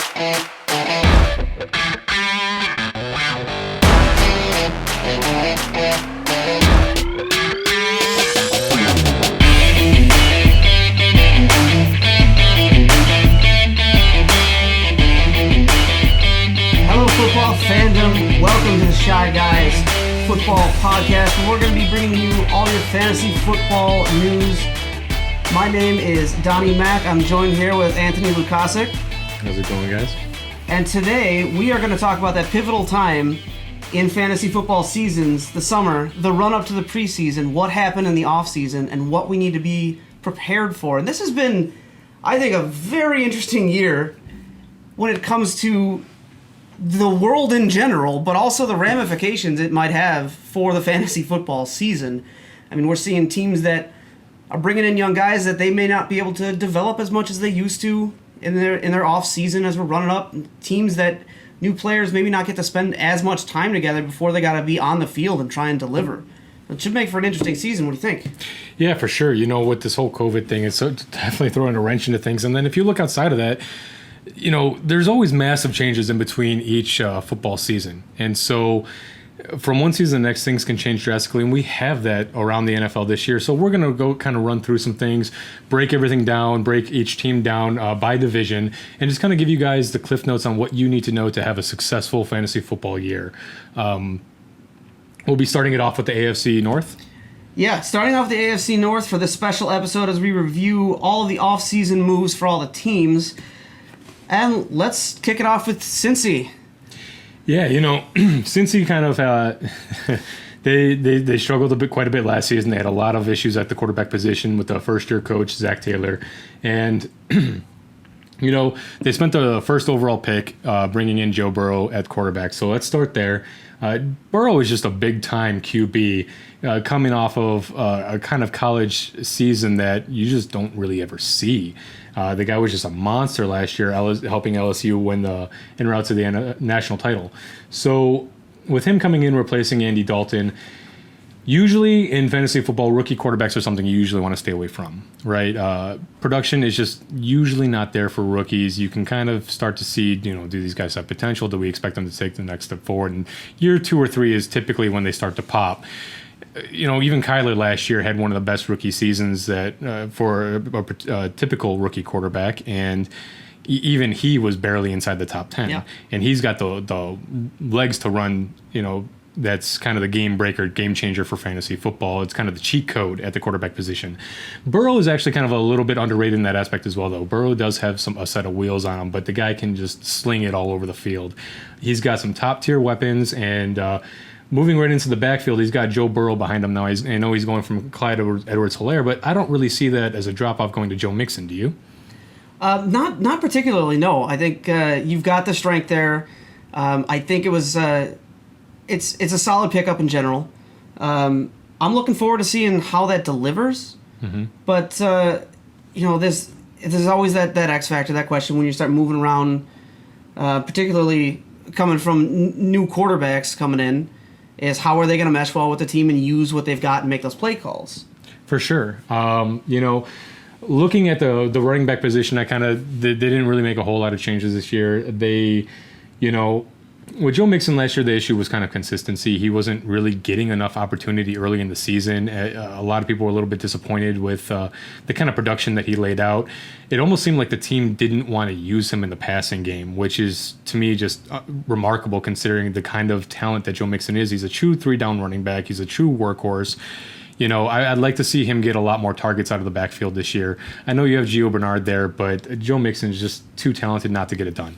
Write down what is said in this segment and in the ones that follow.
Football fandom, welcome to the Shy Guys Football Podcast, where we're going to be bringing you all your fantasy football news. My name is Donnie Mack. I'm joined here with Anthony Lukasic. How's it going, guys? And today we are going to talk about that pivotal time in fantasy football seasons, the summer, the run-up to the preseason, what happened in the offseason, and what we need to be prepared for. And this has been, I think, a very interesting year when it comes to the world in general, but also the ramifications it might have for the fantasy football season. I mean, we're seeing teams that are bringing in young guys that they may not be able to develop as much as they used to in their off season as we're running up. Teams that new players maybe not get to spend as much time together before they got to be on the field and try and deliver. It should make for an interesting season. What do you think? Yeah, for sure. You know, with this whole COVID thing, it's definitely throwing a wrench into things. And then if you look outside of that, you know, there's always massive changes in between each football season. And so from one season to the next, things can change drastically. And we have that around the NFL this year. So we're going to go kind of run through some things, break everything down, break each team down by division, and just kind of give you guys the cliff notes on what you need to know to have a successful fantasy football year. We'll be starting it off with the AFC North. Yeah, starting off the AFC North for this special episode as we review all of the off-season moves for all the teams. And let's kick it off with Cincy. Yeah, you know, Cincy kind of they struggled quite a bit last season. They had a lot of issues at the quarterback position with the first-year coach Zach Taylor, and you know, they spent the first overall pick bringing in Joe Burrow at quarterback. So let's start there. Burrow is just a big-time QB coming off of a kind of college season that you just don't really ever see. The guy was just a monster last year, helping LSU win en route to the national title. So with him coming in, replacing Andy Dalton, usually in fantasy football, rookie quarterbacks are something you usually want to stay away from, right? Production is just usually not there for rookies. You can kind of start to see, you know, do these guys have potential? Do we expect them to take the next step forward? And year 2 or 3 is typically when they start to pop. You know, even Kyler last year had one of the best rookie seasons that for a typical rookie quarterback, and even he was barely inside the top 10. Yeah. And he's got the legs to run, you know, that's kind of the game breaker, game changer for fantasy football. It's kind of the cheat code at the quarterback position. Burrow is actually kind of a little bit underrated in that aspect as well, though. Burrow does have a set of wheels on him, but the guy can just sling it all over the field. He's got some top-tier weapons, and moving right into the backfield, he's got Joe Burrow behind him now. I know he's going from Clyde Edwards-Helaire, but I don't really see that as a drop-off going to Joe Mixon. Do you? Not particularly, no. I think you've got the strength there. I think it was it's a solid pickup in general. I'm looking forward to seeing how that delivers. Mm-hmm. But you know, there's always that X factor, that question when you start moving around, particularly coming from new quarterbacks coming in, is how are they going to mesh well with the team and use what they've got and make those play calls? For sure. You know, looking at the running back position, they didn't really make a whole lot of changes this year. They, you know, with Joe Mixon last year, the issue was kind of consistency. He wasn't really getting enough opportunity early in the season. A lot of people were a little bit disappointed with the kind of production that he laid out. It almost seemed like the team didn't want to use him in the passing game, which is, to me, just remarkable considering the kind of talent that Joe Mixon is. He's a true 3-down running back. He's a true workhorse. You know, I'd like to see him get a lot more targets out of the backfield this year. I know you have Gio Bernard there, but Joe Mixon is just too talented not to get it done.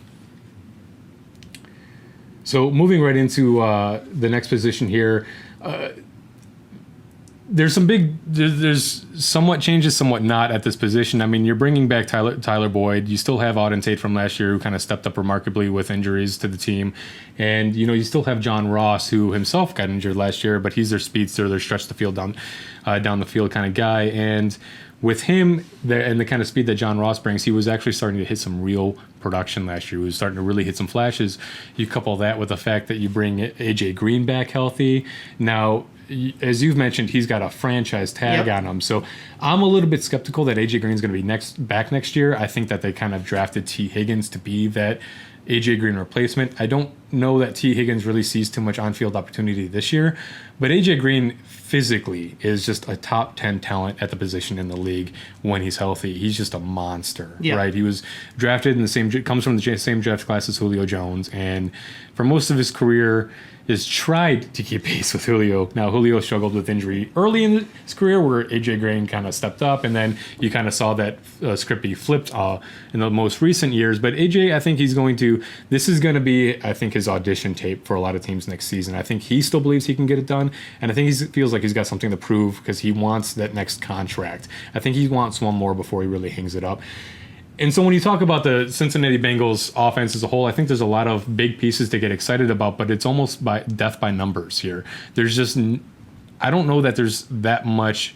So moving right into the next position here, there's somewhat changes, somewhat not at this position. I mean, you're bringing back Tyler Boyd. You still have Auden Tate from last year, who kind of stepped up remarkably with injuries to the team. And, you know, you still have John Ross, who himself got injured last year, but he's their speedster, their stretch the field down the field kind of guy. And with him and the kind of speed that John Ross brings, he was actually starting to hit some real production last year. He was starting to really hit some flashes. You couple that with the fact that you bring A.J. Green back healthy. Now, as you've mentioned, he's got a franchise tag on him. So I'm a little bit skeptical that AJ Green's going to be back next year. I think that they kind of drafted T. Higgins to be that AJ Green replacement. I don't know that T. Higgins really sees too much on-field opportunity this year, but AJ Green physically is just a top 10 talent at the position in the league when he's healthy. He's just a monster, right? He was drafted comes from the same draft class as Julio Jones, and for most of his career has tried to keep pace with Julio. Now, Julio struggled with injury early in his career where AJ Green kind of stepped up, and then you kind of saw that script be flipped in the most recent years. But AJ, I think this is going to be, I think, his audition tape for a lot of teams next season. I think he still believes he can get it done, and I think he feels like he's got something to prove because he wants that next contract. I think he wants one more before he really hangs it up. And so when you talk about the Cincinnati Bengals offense as a whole, I think there's a lot of big pieces to get excited about, but it's almost by death by numbers here. There's just, I don't know that there's that much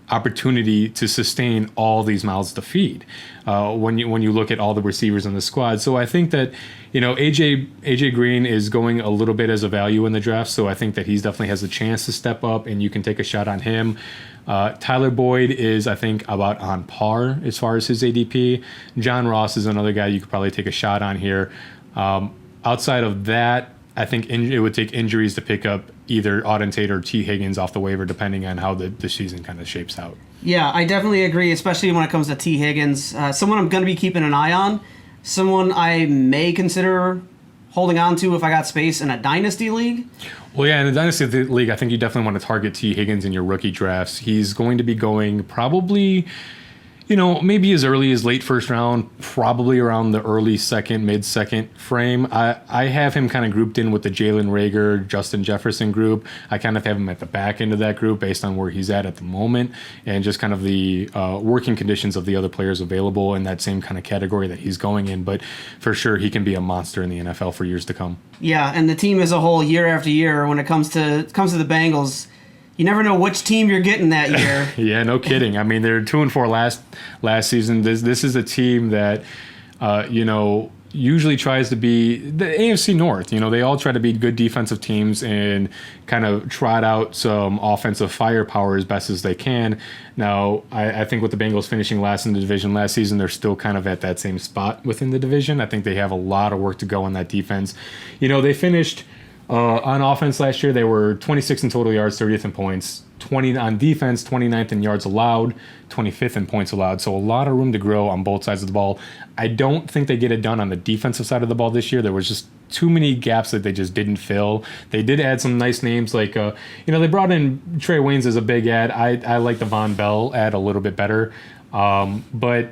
opportunity to sustain all these mouths to feed when you look at all the receivers in the squad. So I think that, AJ Green is going a little bit as a value in the draft, so I think that he's definitely has a chance to step up, and you can take a shot on him. Tyler Boyd is, I think, about on par as far as his ADP. John Ross is another guy you could probably take a shot on here. Outside of that, I think it would take injuries to pick up either Auden Tate or T. Higgins off the waiver, depending on how the season kind of shapes out. Yeah, I definitely agree, especially when it comes to T. Higgins. Someone I'm going to be keeping an eye on. Someone I may consider holding on to if I got space in a dynasty league. Well, yeah, in the Dynasty League, I think you definitely want to target T. Higgins in your rookie drafts. He's going to be going probably, maybe as early as late first round, probably around the early second, mid-second frame. I have him kind of grouped in with the Jalen Reagor, Justin Jefferson group. I kind of have him at the back end of that group based on where he's at the moment and just kind of the working conditions of the other players available in that same kind of category that he's going in. But for sure, he can be a monster in the NFL for years to come. Yeah, and the team as a whole, year after year, when it comes to the Bengals, you never know which team you're getting that year. Yeah, no kidding. I mean, they're 2-4 last season. This is a team that, usually tries to be the AFC North. They all try to be good defensive teams and kind of trot out some offensive firepower as best as they can. Now, I think with the Bengals finishing last in the division last season, they're still kind of at that same spot within the division. I think they have a lot of work to go on that defense. They finished on offense last year. They were 26 in total yards, 30th in points, 20 on defense, 29th in yards allowed, 25th in points allowed. So a lot of room to grow on both sides of the ball. I don't think they get it done on the defensive side of the ball this year. There was just too many gaps that they just didn't fill. They did add some nice names like, they brought in Trey Waynes as a big ad. I like the Von Bell ad a little bit better. But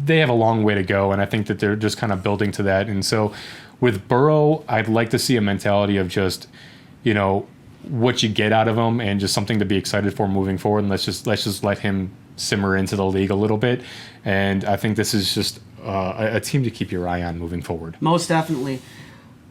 they have a long way to go, and I think that they're just kind of building to that. And so with Burrow, I'd like to see a mentality of just, what you get out of him and just something to be excited for moving forward. And let's just let him simmer into the league a little bit. And I think this is just a team to keep your eye on moving forward. Most definitely.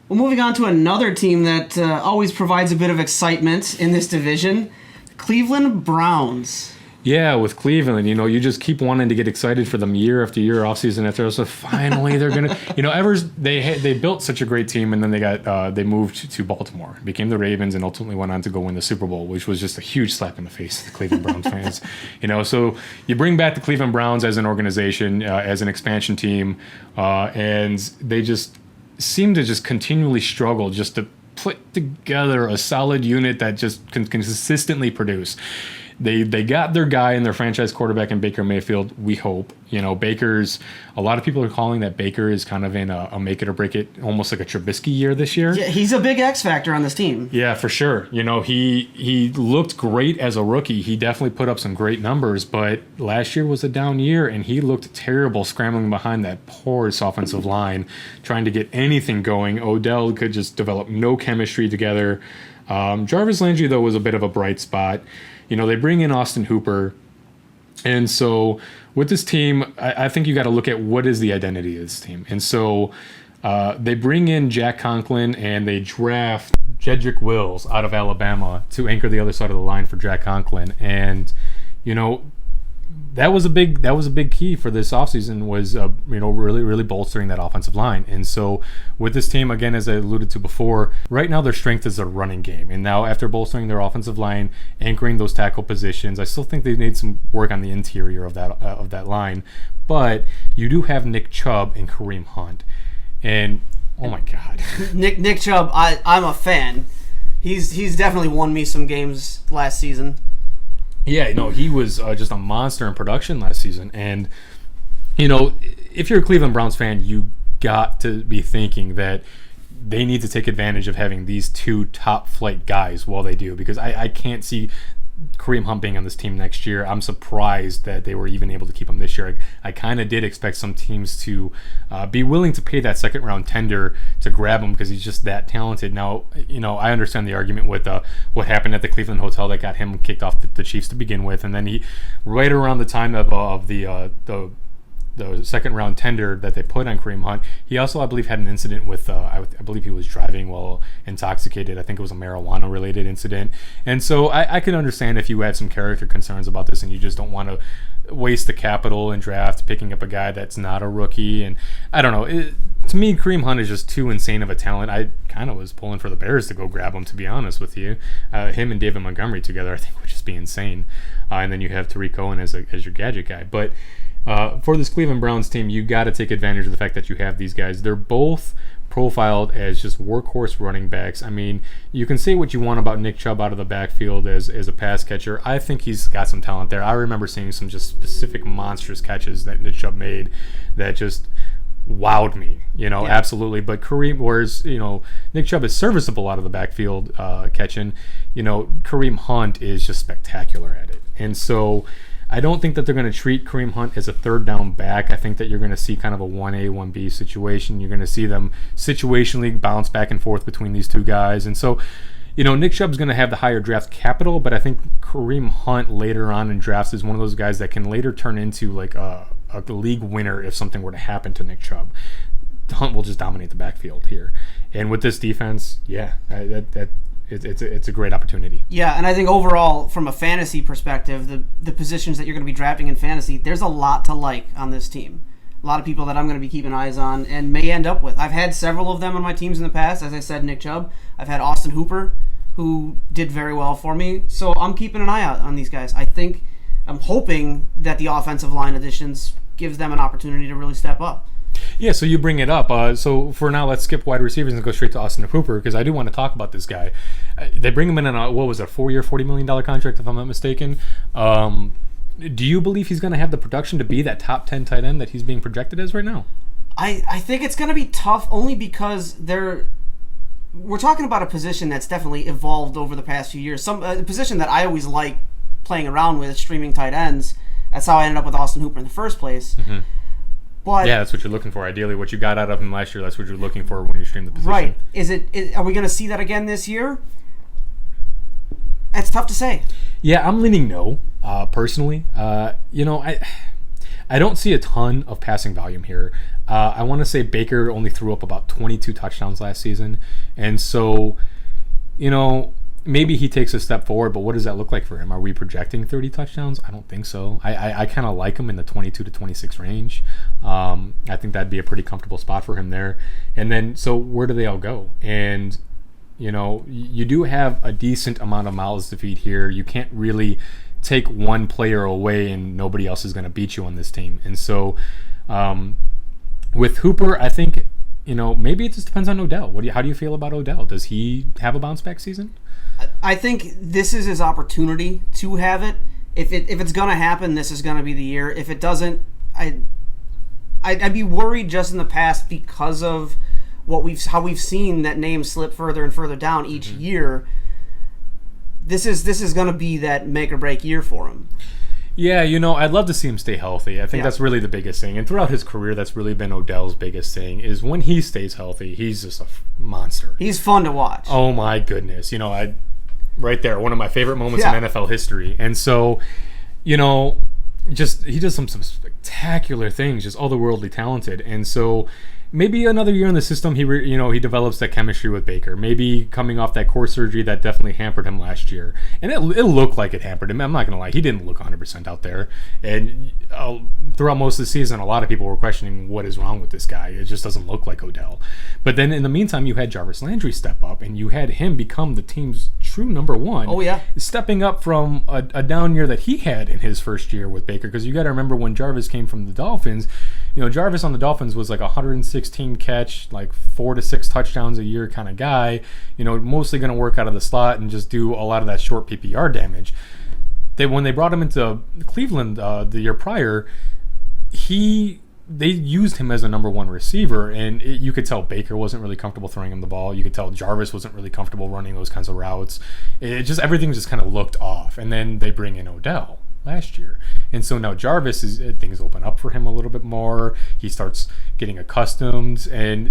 Well, moving on to another team that always provides a bit of excitement in this division, Cleveland Browns. Yeah, with Cleveland, you just keep wanting to get excited for them year after year, offseason after. So finally, they're gonna, they built such a great team, and then they moved to Baltimore, became the Ravens, and ultimately went on to go win the Super Bowl, which was just a huge slap in the face to the Cleveland Browns fans. So you bring back the Cleveland Browns as an organization, as an expansion team, and they just seem to just continually struggle just to put together a solid unit that just can consistently produce. They got their guy and their franchise quarterback in Baker Mayfield, we hope. Baker's, a lot of people are calling that Baker is kind of in a make it or break it, almost like a Trubisky year this year. Yeah, he's a big X factor on this team. Yeah, for sure. He looked great as a rookie. He definitely put up some great numbers, but last year was a down year, and he looked terrible scrambling behind that porous offensive line, trying to get anything going. Odell could just develop no chemistry together. Jarvis Landry, though, was a bit of a bright spot. They bring in Austin Hooper. And so with this team, I think you got to look at what is the identity of this team. And so they bring in Jack Conklin and they draft Jedrick Wills out of Alabama to anchor the other side of the line for Jack Conklin. And, that was a big key for this offseason was really bolstering that offensive line. And so with this team, again, as I alluded to before, right now their strength is their running game. And now after bolstering their offensive line, anchoring those tackle positions, I still think they need some work on the interior of that line. But you do have Nick Chubb and Kareem Hunt, and oh my God, Nick Chubb, I'm a fan. He's definitely won me some games last season. Yeah, no, he was just a monster in production last season. And, if you're a Cleveland Browns fan, you got to be thinking that they need to take advantage of having these two top flight guys while they do, because I can't see Kareem Hunt being on this team next year. I'm surprised that they were even able to keep him this year. I kind of did expect some teams to be willing to pay that second round tender to grab him because he's just that talented. Now, I understand the argument with what happened at the Cleveland hotel that got him kicked off the Chiefs to begin with, and then he, right around the time of the second round tender that they put on Kareem Hunt, he also, I believe, had an incident with I believe he was driving while intoxicated. I think it was a marijuana related incident. And so I can understand if you had some character concerns about this and you just don't want to waste the capital and draft picking up a guy that's not a rookie. And I don't know, to me, Kareem Hunt is just too insane of a talent. I kind of was pulling for the Bears to go grab him, to be honest with you. Him and David Montgomery together, I think, would just be insane. And then you have Tariq Cohen as your gadget guy. But for this Cleveland Browns team, you got to take advantage of the fact that you have these guys. They're both profiled as just workhorse running backs. I mean, you can say what you want about Nick Chubb out of the backfield as a pass catcher. I think he's got some talent there. I remember seeing some just specific monstrous catches that Nick Chubb made that just wowed me, absolutely. But whereas Nick Chubb is serviceable out of the backfield catching, Kareem Hunt is just spectacular at it. And so I don't think that they're going to treat Kareem Hunt as a third down back. I think that you're going to see kind of a 1A, 1B situation. You're going to see them situationally bounce back and forth between these two guys. And so, Nick Chubb's going to have the higher draft capital, but I think Kareem Hunt later on in drafts is one of those guys that can later turn into like a league winner if something were to happen to Nick Chubb. Hunt will just dominate the backfield here. And with this defense, it's a great opportunity. Yeah, and I think overall, from a fantasy perspective, the positions that you're going to be drafting in fantasy, there's a lot to like on this team. A lot of people that I'm going to be keeping eyes on and may end up with. I've had several of them on my teams in the past. As I said, Nick Chubb. I've had Austin Hooper, who did very well for me. So I'm keeping an eye out on these guys. I'm hoping that the offensive line additions gives them an opportunity to really step up. Yeah, so you bring it up. So for now, let's skip wide receivers and go straight to Austin Hooper because I do want to talk about this guy. They bring him in on a 4-year, $40 million contract, if I'm not mistaken. Do you believe he's going to have the production to be that top 10 tight end that he's being projected as right now? I think it's going to be tough only because we're talking about a position that's definitely evolved over the past few years. A position that I always like playing around with, streaming tight ends. That's how I ended up with Austin Hooper in the first place. Mm-hmm. But yeah, that's what you're looking for. Ideally, what you got out of him last year, that's what you're looking for when you stream the position. Right. Are we going to see that again this year? It's tough to say. Yeah, I'm leaning no, personally. I don't see a ton of passing volume here. I want to say Baker only threw up about 22 touchdowns last season. And so, maybe he takes a step forward, but what does that look like for him? Are we projecting 30 touchdowns? I don't think so. I kind of like him in the 22 to 26 range. I think that'd be a pretty comfortable spot for him there. And then, so where do they all go? And, you do have a decent amount of mouths to feed here. You can't really take one player away and nobody else is going to beat you on this team. And so with Hooper, I think, maybe it just depends on Odell. How do you feel about Odell? Does he have a bounce back season? I think this is his opportunity to have it. If it's going to happen, this is going to be the year. If it doesn't, I'd be worried just in the past because of how we've seen that name slip further and further down each year. This is going to be that make or break year for him. Yeah, I'd love to see him stay healthy. I think that's really the biggest thing. And throughout his career, that's really been Odell's biggest thing, is when he stays healthy, he's just a monster. He's fun to watch. Oh, my goodness. Right there, one of my favorite moments in NFL history. And so, he does some spectacular things, just otherworldly talented. And so maybe another year in the system, he develops that chemistry with Baker. Maybe coming off that core surgery that definitely hampered him last year, and it looked like it hampered him. I'm not gonna lie, he didn't look 100% out there. And throughout most of the season, a lot of people were questioning what is wrong with this guy. It just doesn't look like Odell. But then in the meantime, you had Jarvis Landry step up, and you had him become the team's true number one. Oh yeah, stepping up from a down year that he had in his first year with Baker. Because you got to remember when Jarvis came from the Dolphins. Jarvis on the Dolphins was like 116 catch, like 4 to 6 touchdowns a year kind of guy. Mostly going to work out of the slot and just do a lot of that short PPR damage. When they brought him into Cleveland the year prior, they used him as a number one receiver, and you could tell Baker wasn't really comfortable throwing him the ball. You could tell Jarvis wasn't really comfortable running those kinds of routes. Everything just kind of looked off. And then they bring in Odell last year, and so now things open up for him a little bit more. He starts getting accustomed, and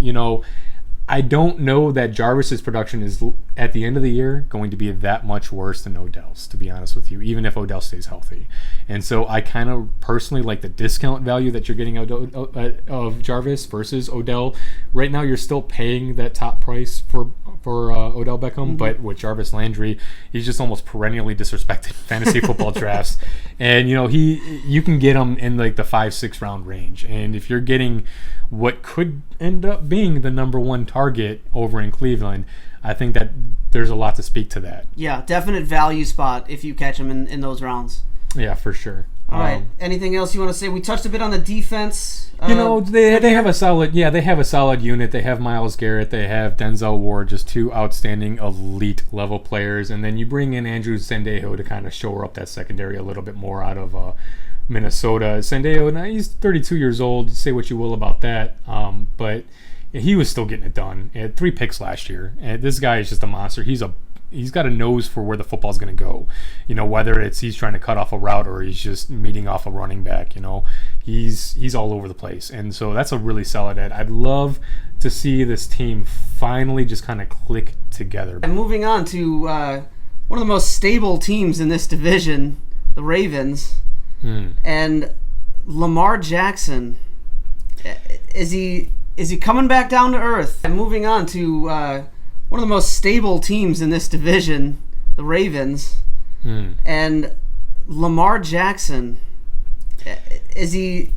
I don't know that Jarvis's production is at the end of the year going to be that much worse than Odell's, to be honest with you, even if Odell stays healthy. And so I kind of personally like the discount value that you're getting out of Jarvis versus Odell. Right now, you're still paying that top price for Odell Beckham, but with Jarvis Landry, he's just almost perennially disrespected fantasy football drafts. And you can get him in like the 5-6 round range, and if you're getting what could end up being the number one target over in Cleveland, I think that there's a lot to speak to that. Yeah, definite value spot if you catch him in those rounds. Yeah, for sure. All right. Anything else you want to say? We touched a bit on the defense. They have a solid unit. They have Myles Garrett. They have Denzel Ward, just two outstanding elite level players. And then you bring in Andrew Sendejo to kind of shore up that secondary a little bit more out of Minnesota. Sendejo, now he's 32 years old. Say what you will about that. But he was still getting it done. He had 3 picks last year. And this guy is just a monster. He's got a nose for where the football's going to go. Whether it's he's trying to cut off a route or he's just meeting off a running back, he's all over the place. And so that's a really solid ad. I'd love to see this team finally just kind of click together. And moving on to one of the most stable teams in this division, the Ravens. And Lamar Jackson, is he coming back down to earth? And moving on to one of the most stable teams in this division, the Ravens. And Lamar Jackson, is he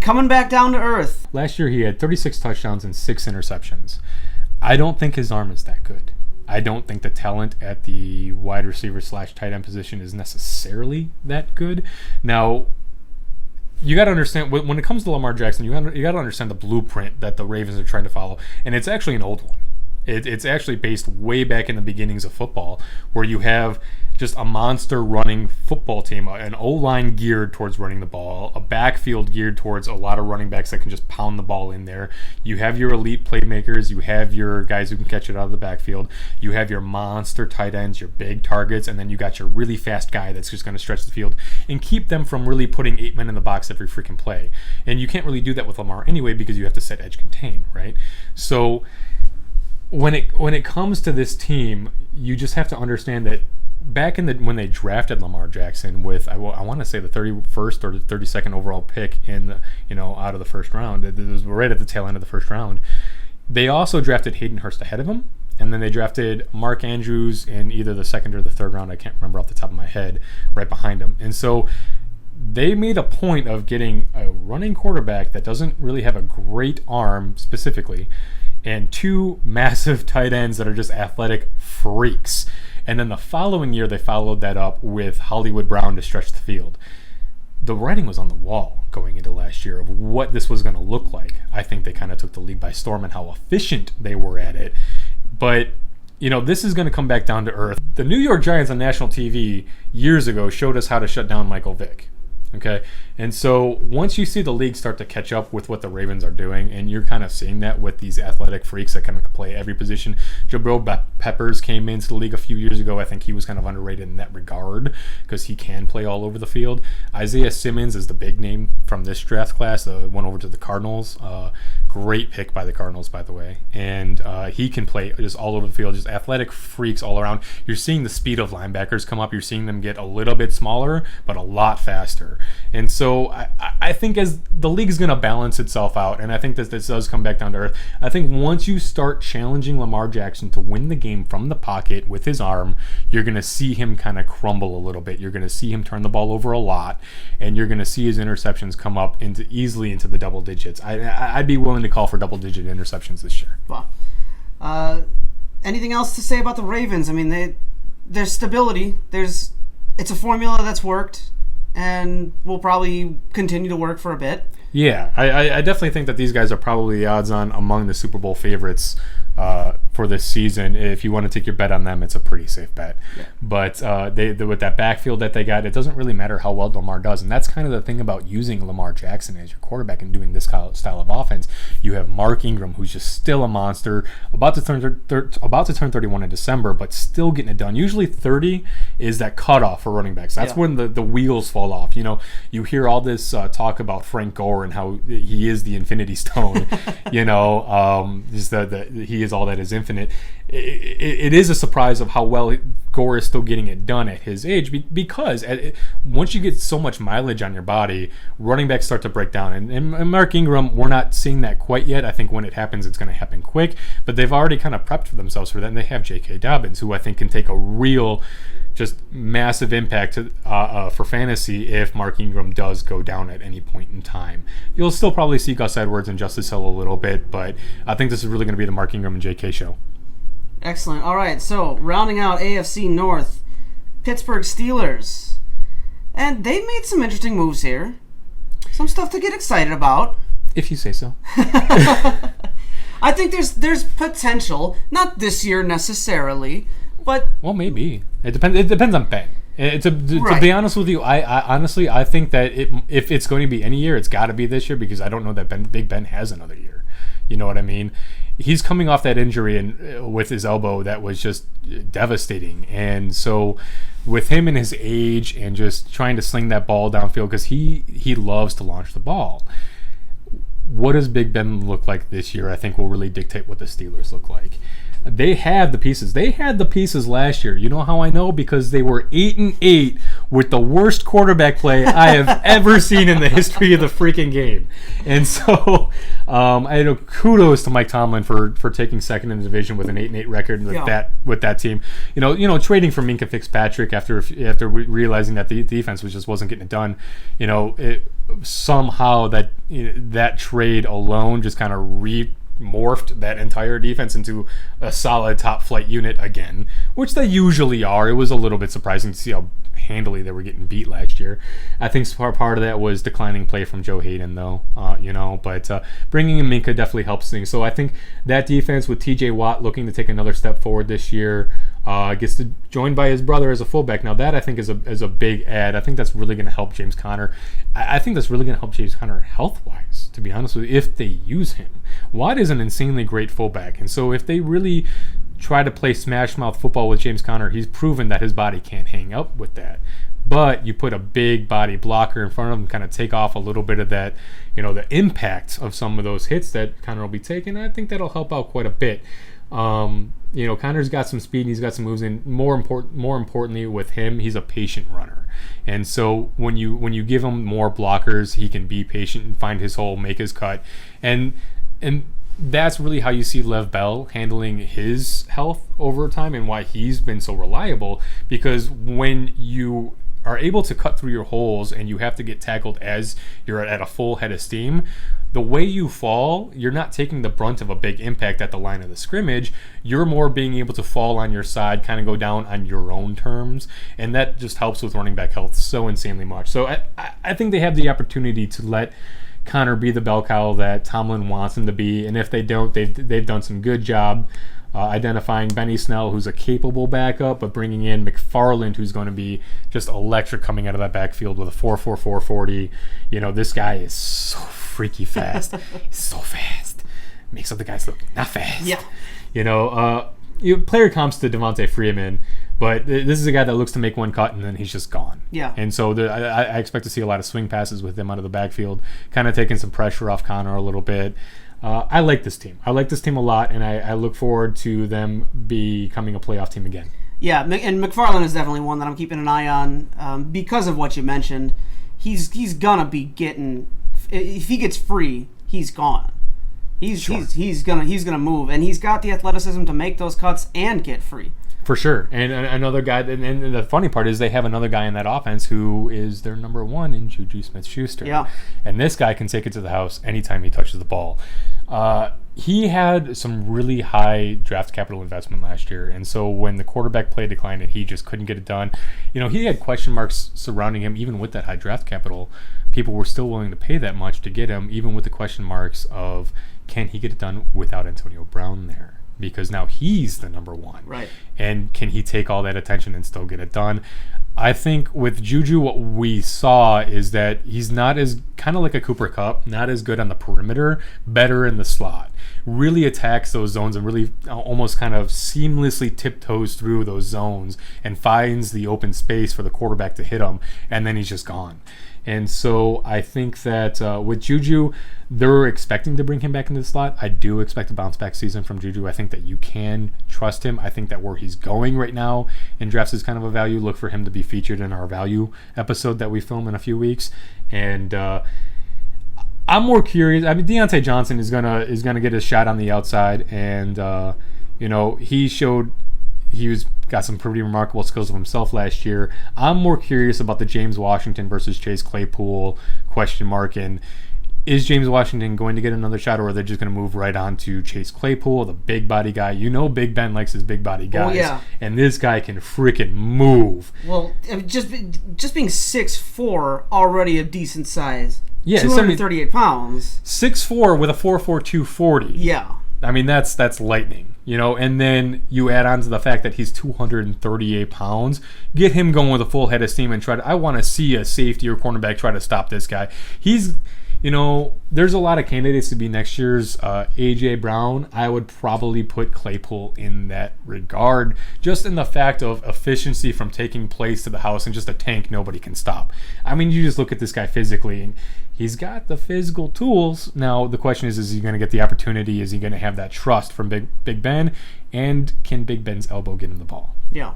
coming back down to earth? Last year he had 36 touchdowns and 6 interceptions. I don't think his arm is that good. I don't think the talent at the wide receiver / tight end position is necessarily that good. Now, you got to understand, when it comes to Lamar Jackson, you got to understand the blueprint that the Ravens are trying to follow, and it's actually an old one. It's actually based way back in the beginnings of football, where you have just a monster running football team, an O-line geared towards running the ball, a backfield geared towards a lot of running backs that can just pound the ball in there. You have your elite playmakers, you have your guys who can catch it out of the backfield, you have your monster tight ends, your big targets, and then you got your really fast guy that's just going to stretch the field and keep them from really putting 8 men in the box every freaking play. And you can't really do that with Lamar anyway because you have to set edge contain, right? So when it comes to this team, you just have to understand that back when they drafted Lamar Jackson with I want to say the 31st or the 32nd overall pick out of the first round, it was right at the tail end of the first round. They also drafted Hayden Hurst ahead of him, and then they drafted Mark Andrews in either the second or the third round. I can't remember off the top of my head, right behind him. And so they made a point of getting a running quarterback that doesn't really have a great arm specifically, and 2 massive tight ends that are just athletic freaks. And then the following year, they followed that up with Hollywood Brown to stretch the field. The writing was on the wall going into last year of what this was going to look like. I think they kind of took the league by storm and how efficient they were at it. But, this is going to come back down to earth. The New York Giants on national TV years ago showed us how to shut down Michael Vick. Okay, and so once you see the league start to catch up with what the Ravens are doing, and you're kind of seeing that with these athletic freaks that kind of play every position. Jabril Peppers came into the league a few years ago. I think he was kind of underrated in that regard because he can play all over the field. Isaiah Simmons is the big name from this draft class, went over to the Cardinals. Great pick by the Cardinals, by the way. And he can play just all over the field, just athletic freaks all around. You're seeing the speed of linebackers come up. You're seeing them get a little bit smaller, but a lot faster. And so I think as the league is going to balance itself out, and I think that this does come back down to earth. I think once you start challenging Lamar Jackson to win the game from the pocket with his arm, you're going to see him kind of crumble a little bit. You're going to see him turn the ball over a lot, and you're going to see his interceptions come up easily into the double digits. I'd be willing to call for double-digit interceptions this year. Wow. Anything else to say about the Ravens? I mean, there's stability. It's a formula that's worked and will probably continue to work for a bit. Yeah, I definitely think that these guys are probably the odds-on among the Super Bowl favorites for this season. If you want to take your bet on them, it's a pretty safe bet. Yeah. But with that backfield that they got, it doesn't really matter how well Lamar does. And that's kind of the thing about using Lamar Jackson as your quarterback and doing this style of offense. You have Mark Ingram, who's just still a monster, about to turn 31 in December, but still getting it done. Usually 30 is that cutoff for running backs. That's when the wheels fall off. You know, you hear all this talk about Frank Gore and how he is the Infinity Stone. You know, he is all that is infinite. It is a surprise of how well Gore is still getting it done at his age, because once you get so much mileage on your body, running backs start to break down. And Mark Ingram, we're not seeing that quite yet. I think when it happens, it's going to happen quick. But they've already kind of prepped for themselves for that. And they have J.K. Dobbins, who I think can take a real, just massive impact for fantasy if Mark Ingram does go down at any point in time. You'll still probably see Gus Edwards and Justice Hill a little bit, but I think this is really going to be the Mark Ingram and J.K. show. Excellent. All right, so rounding out AFC North, Pittsburgh Steelers. And they made some interesting moves here. Some stuff to get excited about. If you say so. I think there's potential. Not this year necessarily, but... Well, maybe. It depends on Ben. To be honest with you, I honestly think that if it's going to be any year, it's got to be this year, because I don't know that Big Ben has another year. You know what I mean? He's coming off that injury and with his elbow that was just devastating. And so with him and his age and just trying to sling that ball downfield, because he loves to launch the ball. What does Big Ben look like this year, I think, will really dictate what the Steelers look like. They have the pieces. They had the pieces last year. You know how I know? Because they were 8-8 with the worst quarterback play I have ever seen in the history of the freaking game. And so, I know kudos to Mike Tomlin for taking second in the division with an 8-8 record with that team. You know, trading for Minka Fitzpatrick after realizing that the defense just wasn't getting it done. You know, somehow that trade alone just kind of morphed that entire defense into a solid top flight unit again, which they usually are. It was a little bit surprising to see how handily they were getting beat last year. I think part of that was declining play from Joe Hayden, though, but bringing in Minka definitely helps things. So I think that defense with TJ Watt looking to take another step forward this year, gets to joined by his brother as a fullback. Now that I think is a big add. I think that's really going to help James Conner. I think that's really going to help James Conner health-wise, to be honest with you, if they use him. Watt is an insanely great fullback, and so if they really try to play smash-mouth football with James Conner, he's proven that his body can't hang up with that. But you put a big body blocker in front of him, kind of take off a little bit of that, the impact of some of those hits that Conner will be taking. I think that'll help out quite a bit. Conner's got some speed and he's got some moves, and more importantly with him, he's a patient runner. And so when you give him more blockers, he can be patient and find his hole, make his cut. And that's really how you see Lev Bell handling his health over time and why he's been so reliable, because when you are able to cut through your holes and you have to get tackled as you're at a full head of steam, the way you fall, you're not taking the brunt of a big impact at the line of the scrimmage. You're more being able to fall on your side, kind of go down on your own terms, and that just helps with running back health so insanely much. So I think they have the opportunity to let Conner be the bell cow that Tomlin wants him to be, and if they don't, they've done some good job identifying Benny Snell, who's a capable backup, but bringing in McFarland, who's going to be just electric coming out of that backfield with a 4.44 40. This guy is so freaky fast. He's so fast. Makes other guys look not fast. Yeah. Player comps to Devontae Freeman, but this is a guy that looks to make one cut and then he's just gone. Yeah. And so I expect to see a lot of swing passes with him out of the backfield, kind of taking some pressure off Conner a little bit. I like this team. I like this team a lot, and I look forward to them becoming a playoff team again. Yeah, and McFarland is definitely one that I'm keeping an eye on because of what you mentioned. he's gonna be getting. If he gets free, he's gone. He's gonna move, and he's got the athleticism to make those cuts and get free. For sure. And another guy, and the funny part is they have another guy in that offense who is their number one in Juju Smith-Schuster. Yeah. And this guy can take it to the house anytime he touches the ball. He had some really high draft capital investment last year, and so when the quarterback play declined and he just couldn't get it done, he had question marks surrounding him. Even with that high draft capital, people were still willing to pay that much to get him, even with the question marks of can he get it done without Antonio Brown there? Because now he's the number one. Right. And can he take all that attention and still get it done? I think with Juju, what we saw is that he's not as, kind of like a Cooper Kupp, not as good on the perimeter, better in the slot. Really attacks those zones and really almost kind of seamlessly tiptoes through those zones and finds the open space for the quarterback to hit him, and then he's just gone. And so I think that with Juju, they're expecting to bring him back into the slot. I do expect a bounce-back season from Juju. I think that you can trust him. I think that where he's going right now in drafts is kind of a value. Look for him to be featured in our value episode that we film in a few weeks. And I'm more curious. I mean, Deontay Johnson is gonna get his shot on the outside, and he showed he's got some pretty remarkable skills of himself last year. I'm more curious about the James Washington versus Chase Claypool question mark, and is James Washington going to get another shot, or are they just going to move right on to Chase Claypool, the big body guy? Big Ben likes his big body guys. Oh, yeah. And this guy can freaking move. Well, just being 6'4", already a decent size. Yeah, 238 pounds. 6'4" with a 4.4 240. Yeah. I mean, that's lightning, and then you add on to the fact that he's 238 pounds. Get him going with a full head of steam and I want to see a safety or cornerback try to stop this guy. He's, there's a lot of candidates to be next year's A.J. Brown. I would probably put Claypool in that regard, just in the fact of efficiency from taking place to the house and just a tank nobody can stop. I mean, you just look at this guy physically, and he's got the physical tools. Now, the question is he going to get the opportunity? Is he going to have that trust from Big Ben? And can Big Ben's elbow get him the ball? Yeah.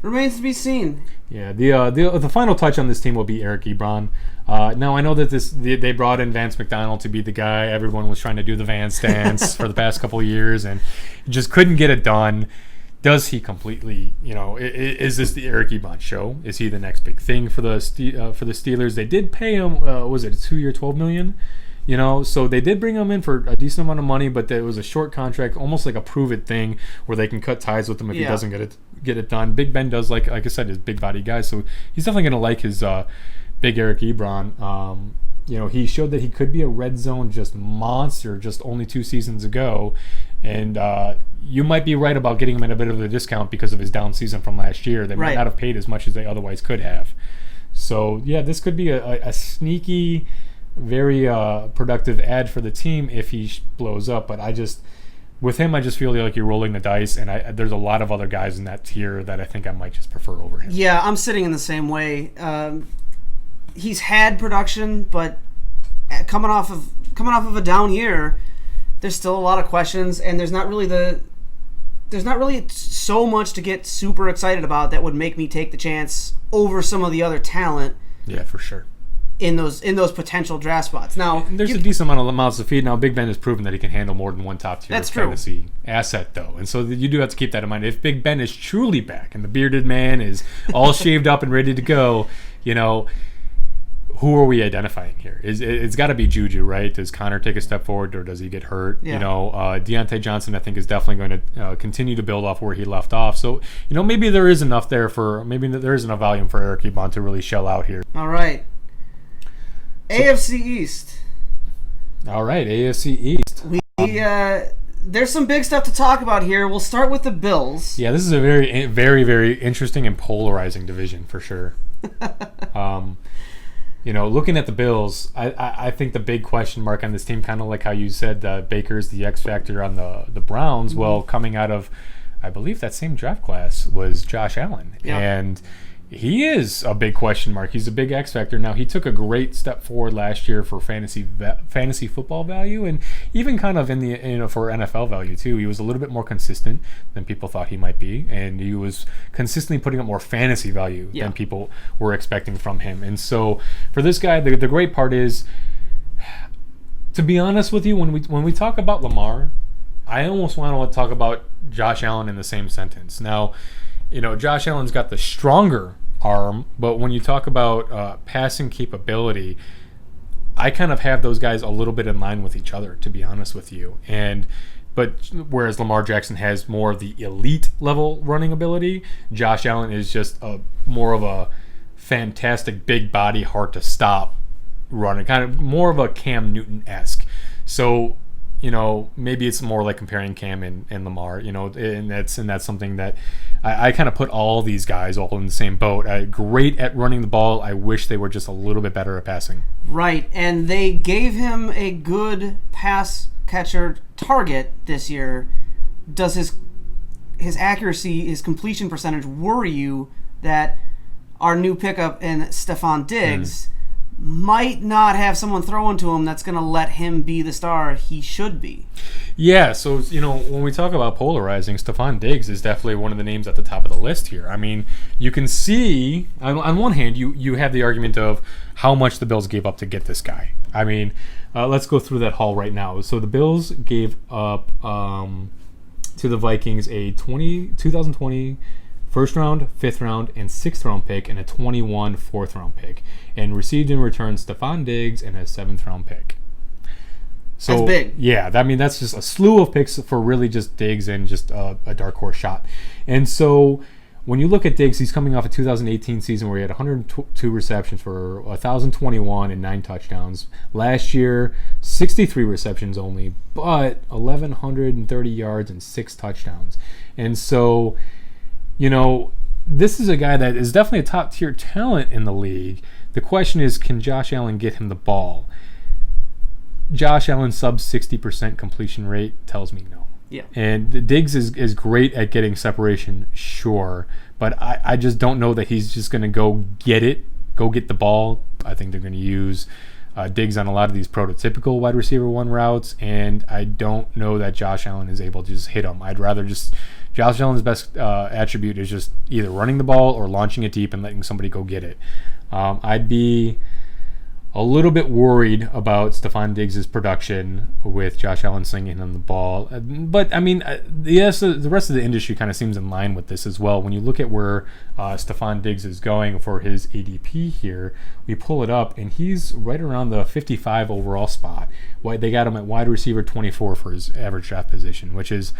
Remains to be seen. Yeah, the final touch on this team will be Eric Ebron. Now, I know that they brought in Vance McDonald to be the guy. Everyone was trying to do the Vance dance for the past couple of years and just couldn't get it done. Does he completely, is this the Eric Ebron show? Is he the next big thing for the Steelers? They did pay him, was it a 2-year, $12 million? So they did bring him in for a decent amount of money, but it was a short contract, almost like a prove-it thing where they can cut ties with him if he doesn't get it done. Big Ben does, like I said, his big body guy, so he's definitely going to like his big Eric Ebron. He showed that he could be a red zone just monster just only 2 seasons ago. And you might be right about getting him at a bit of a discount because of his down season from last year. They might not have paid as much as they otherwise could have. So, yeah, this could be a sneaky, very productive ad for the team if he blows up. But with him, I just feel like you're rolling the dice. And there's a lot of other guys in that tier that I think I might just prefer over him. Yeah, I'm sitting in the same way. He's had production, but coming off of a down year, there's still a lot of questions, and there's not really so much to get super excited about that would make me take the chance over some of the other talent. Yeah, for sure. In those potential draft spots. Now, there's a decent amount of mouths to feed. Now, Big Ben has proven that he can handle more than one top tier fantasy asset, though, and so you do have to keep that in mind. If Big Ben is truly back and the bearded man is all shaved up and ready to go, who are we identifying here? It's got to be Juju, right? Does Connor take a step forward, or does he get hurt? Yeah. Deontay Johnson, I think, is definitely going to continue to build off where he left off. So, maybe there is enough volume for Eric Ebron to really shell out here. All right. AFC East. All right, AFC East. There's some big stuff to talk about here. We'll start with the Bills. Yeah, this is a very, very, very interesting and polarizing division for sure. Looking at the Bills, I think the big question mark on this team, kind of like how you said Baker's the X factor on the Browns. Well, coming out of, I believe that same draft class was Josh Allen, and He is a big question mark. He's a big X factor. Now, he took a great step forward last year for fantasy football value, and even kind of in the for NFL value too. He was a little bit more consistent than people thought he might be, and he was consistently putting up more fantasy value than people were expecting from him. And so, for this guy, the great part is, to be honest with you, when we talk about Lamar, I almost want to talk about Josh Allen in the same sentence. Now, Josh Allen's got the stronger arm, but when you talk about passing capability, I kind of have those guys a little bit in line with each other, to be honest with you. But whereas Lamar Jackson has more of the elite level running ability, Josh Allen is just more of a fantastic big body, hard to stop runner, kind of more of a Cam Newton-esque. So, maybe it's more like comparing Cam and Lamar, and that's something that I kind of put all these guys all in the same boat. Great at running the ball. I wish they were just a little bit better at passing. Right, and they gave him a good pass catcher target this year. Does his accuracy, his completion percentage worry you that our new pickup in Stephon Diggs might not have someone throwing to him that's going to let him be the star he should be? Yeah, so, when we talk about polarizing, Stephon Diggs is definitely one of the names at the top of the list here. I mean, you can see, on one hand, you have the argument of how much the Bills gave up to get this guy. I mean, let's go through that haul right now. So the Bills gave up to the Vikings a 2020 first round, fifth round, and sixth round pick, and a 21 fourth round pick, and received in return Stephon Diggs and a seventh round pick. So, that's big. Yeah, that's just a slew of picks for really just Diggs and just a dark horse shot. And so when you look at Diggs, he's coming off a 2018 season where he had 102 receptions for 1,021 and 9 touchdowns. Last year, 63 receptions only, but 1,130 yards and 6 touchdowns. And so, this is a guy that is definitely a top-tier talent in the league. The question is, can Josh Allen get him the ball? Josh Allen's sub 60% completion rate tells me no. Yeah. And Diggs is great at getting separation, sure, but I just don't know that he's just going to go get the ball. I think they're going to use Diggs on a lot of these prototypical wide receiver one routes, and I don't know that Josh Allen is able to just hit them. I'd rather Josh Allen's best attribute is just either running the ball or launching it deep and letting somebody go get it. I'd be a little bit worried about Stephon Diggs' production with Josh Allen slinging him the ball. But, I mean, the rest of the industry kind of seems in line with this as well. When you look at where Stephon Diggs is going for his ADP here, we pull it up, and he's right around the 55 overall spot. They got him at wide receiver 24 for his average draft position, which is,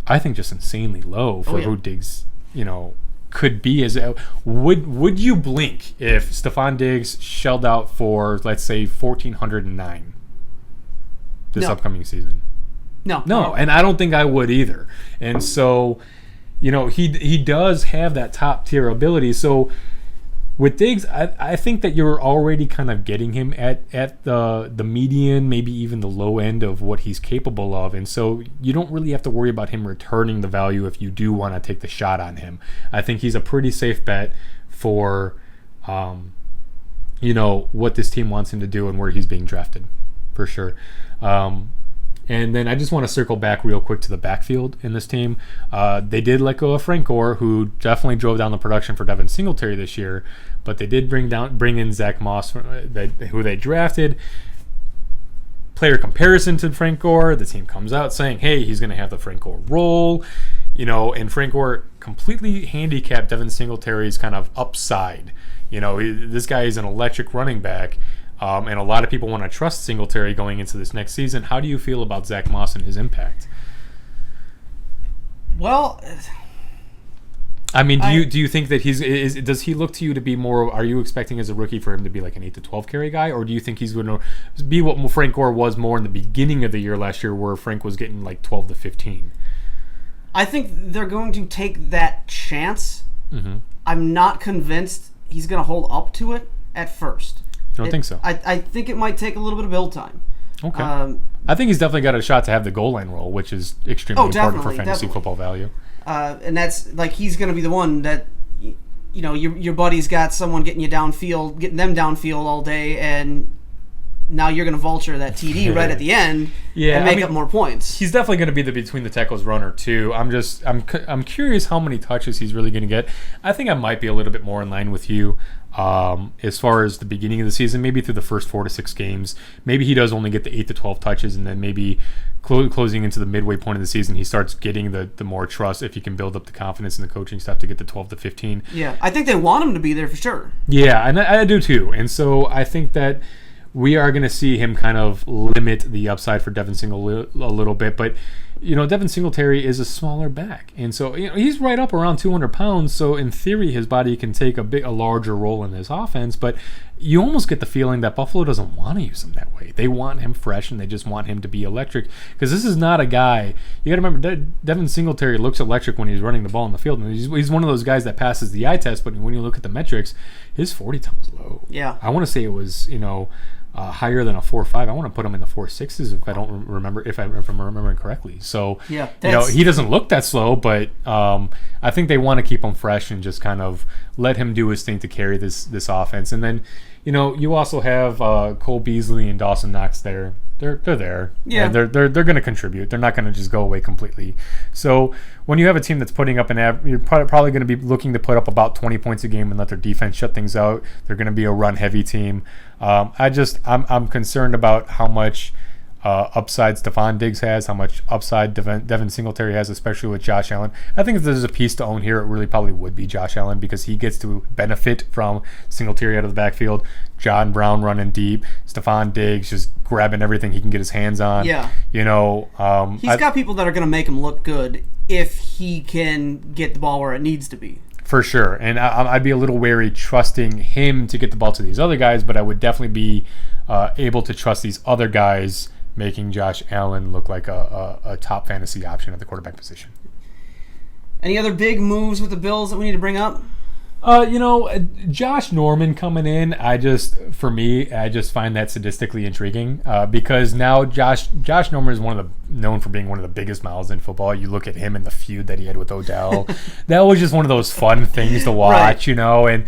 I think, just insanely low for who Diggs, could be. Would you blink if Stephon Diggs shelled out for, let's say, 1,409 this upcoming season? No, and I don't think I would either. And so, he does have that top tier ability. So with Diggs, I think that you're already kind of getting him at the median, maybe even the low end of what he's capable of. And so you don't really have to worry about him returning the value if you do want to take the shot on him. I think he's a pretty safe bet for, what this team wants him to do and where he's being drafted, for sure. And then I just want to circle back real quick to the backfield in this team. They did let go of Frank Gore, who definitely drove down the production for Devin Singletary this year, but they did bring in Zach Moss, who they drafted. Player comparison to Frank Gore, the team comes out saying, hey, he's going to have the Frank Gore role, and Frank Gore completely handicapped Devin Singletary's kind of upside. This guy is an electric running back. And a lot of people want to trust Singletary going into this next season. How do you feel about Zach Moss and his impact? Well, I mean, do you think that does he look to you to be more? Are you expecting as a rookie for him to be like an 8 to 12 carry guy, or do you think he's going to be what Frank Gore was more in the beginning of the year last year, where Frank was getting like 12 to 15? I think they're going to take that chance. Mm-hmm. I'm not convinced he's going to hold up to it at first. I don't think so. I think it might take a little bit of build time. Okay. I think he's definitely got a shot to have the goal line role, which is extremely important for fantasy football value. And that's like he's going to be the one that, your buddy's got someone getting them downfield all day, and now you're going to vulture that TD right at the end and make up more points. He's definitely going to be the between the tackles runner too. I'm curious how many touches he's really going to get. I think I might be a little bit more in line with you as far as the beginning of the season, maybe through the first 4 to 6 games. Maybe he does only get the 8 to 12 touches, and then maybe closing into the midway point of the season, he starts getting the more trust if he can build up the confidence in the coaching staff to get the 12 to 15. Yeah, I think they want him to be there for sure. Yeah, and I do too. And so I think that we are going to see him kind of limit the upside for Devin Singletary a little bit. But, Devin Singletary is a smaller back. And so, he's right up around 200 pounds. So, in theory, his body can take a larger role in this offense. But you almost get the feeling that Buffalo doesn't want to use him that way. They want him fresh, and they just want him to be electric. Because this is not a guy. You got to remember, Devin Singletary looks electric when he's running the ball in the field. And he's one of those guys that passes the eye test. But when you look at the metrics, his 40 time was low. Yeah. I want to say it was, higher than a 4.5. I want to put him in the 4.6s if I don't remember if I'm remembering correctly. So he doesn't look that slow, but I think they want to keep him fresh and just kind of let him do his thing to carry this offense. And then you also have Cole Beasley and Dawson Knox there. They're there. Yeah, and they're going to contribute. They're not going to just go away completely. So when you have a team that's putting up you're probably going to be looking to put up about 20 points a game and let their defense shut things out. They're going to be a run-heavy team. I'm concerned about how much upside Stephon Diggs has, how much upside Devin Singletary has, especially with Josh Allen. I think if there's a piece to own here, it really probably would be Josh Allen, because he gets to benefit from Singletary out of the backfield, John Brown running deep, Stephon Diggs just grabbing everything he can get his hands on. Yeah. He's got people that are going to make him look good if he can get the ball where it needs to be. For sure. And I'd be a little wary trusting him to get the ball to these other guys, but I would definitely be able to trust these other guys making Josh Allen look like a top fantasy option at the quarterback position. Any other big moves with the Bills that we need to bring up? Josh Norman coming in, I just find that sadistically intriguing because now Josh Norman is known for being one of the biggest mouths in football. You look at him and the feud that he had with Odell. That was just one of those fun things to watch, right. And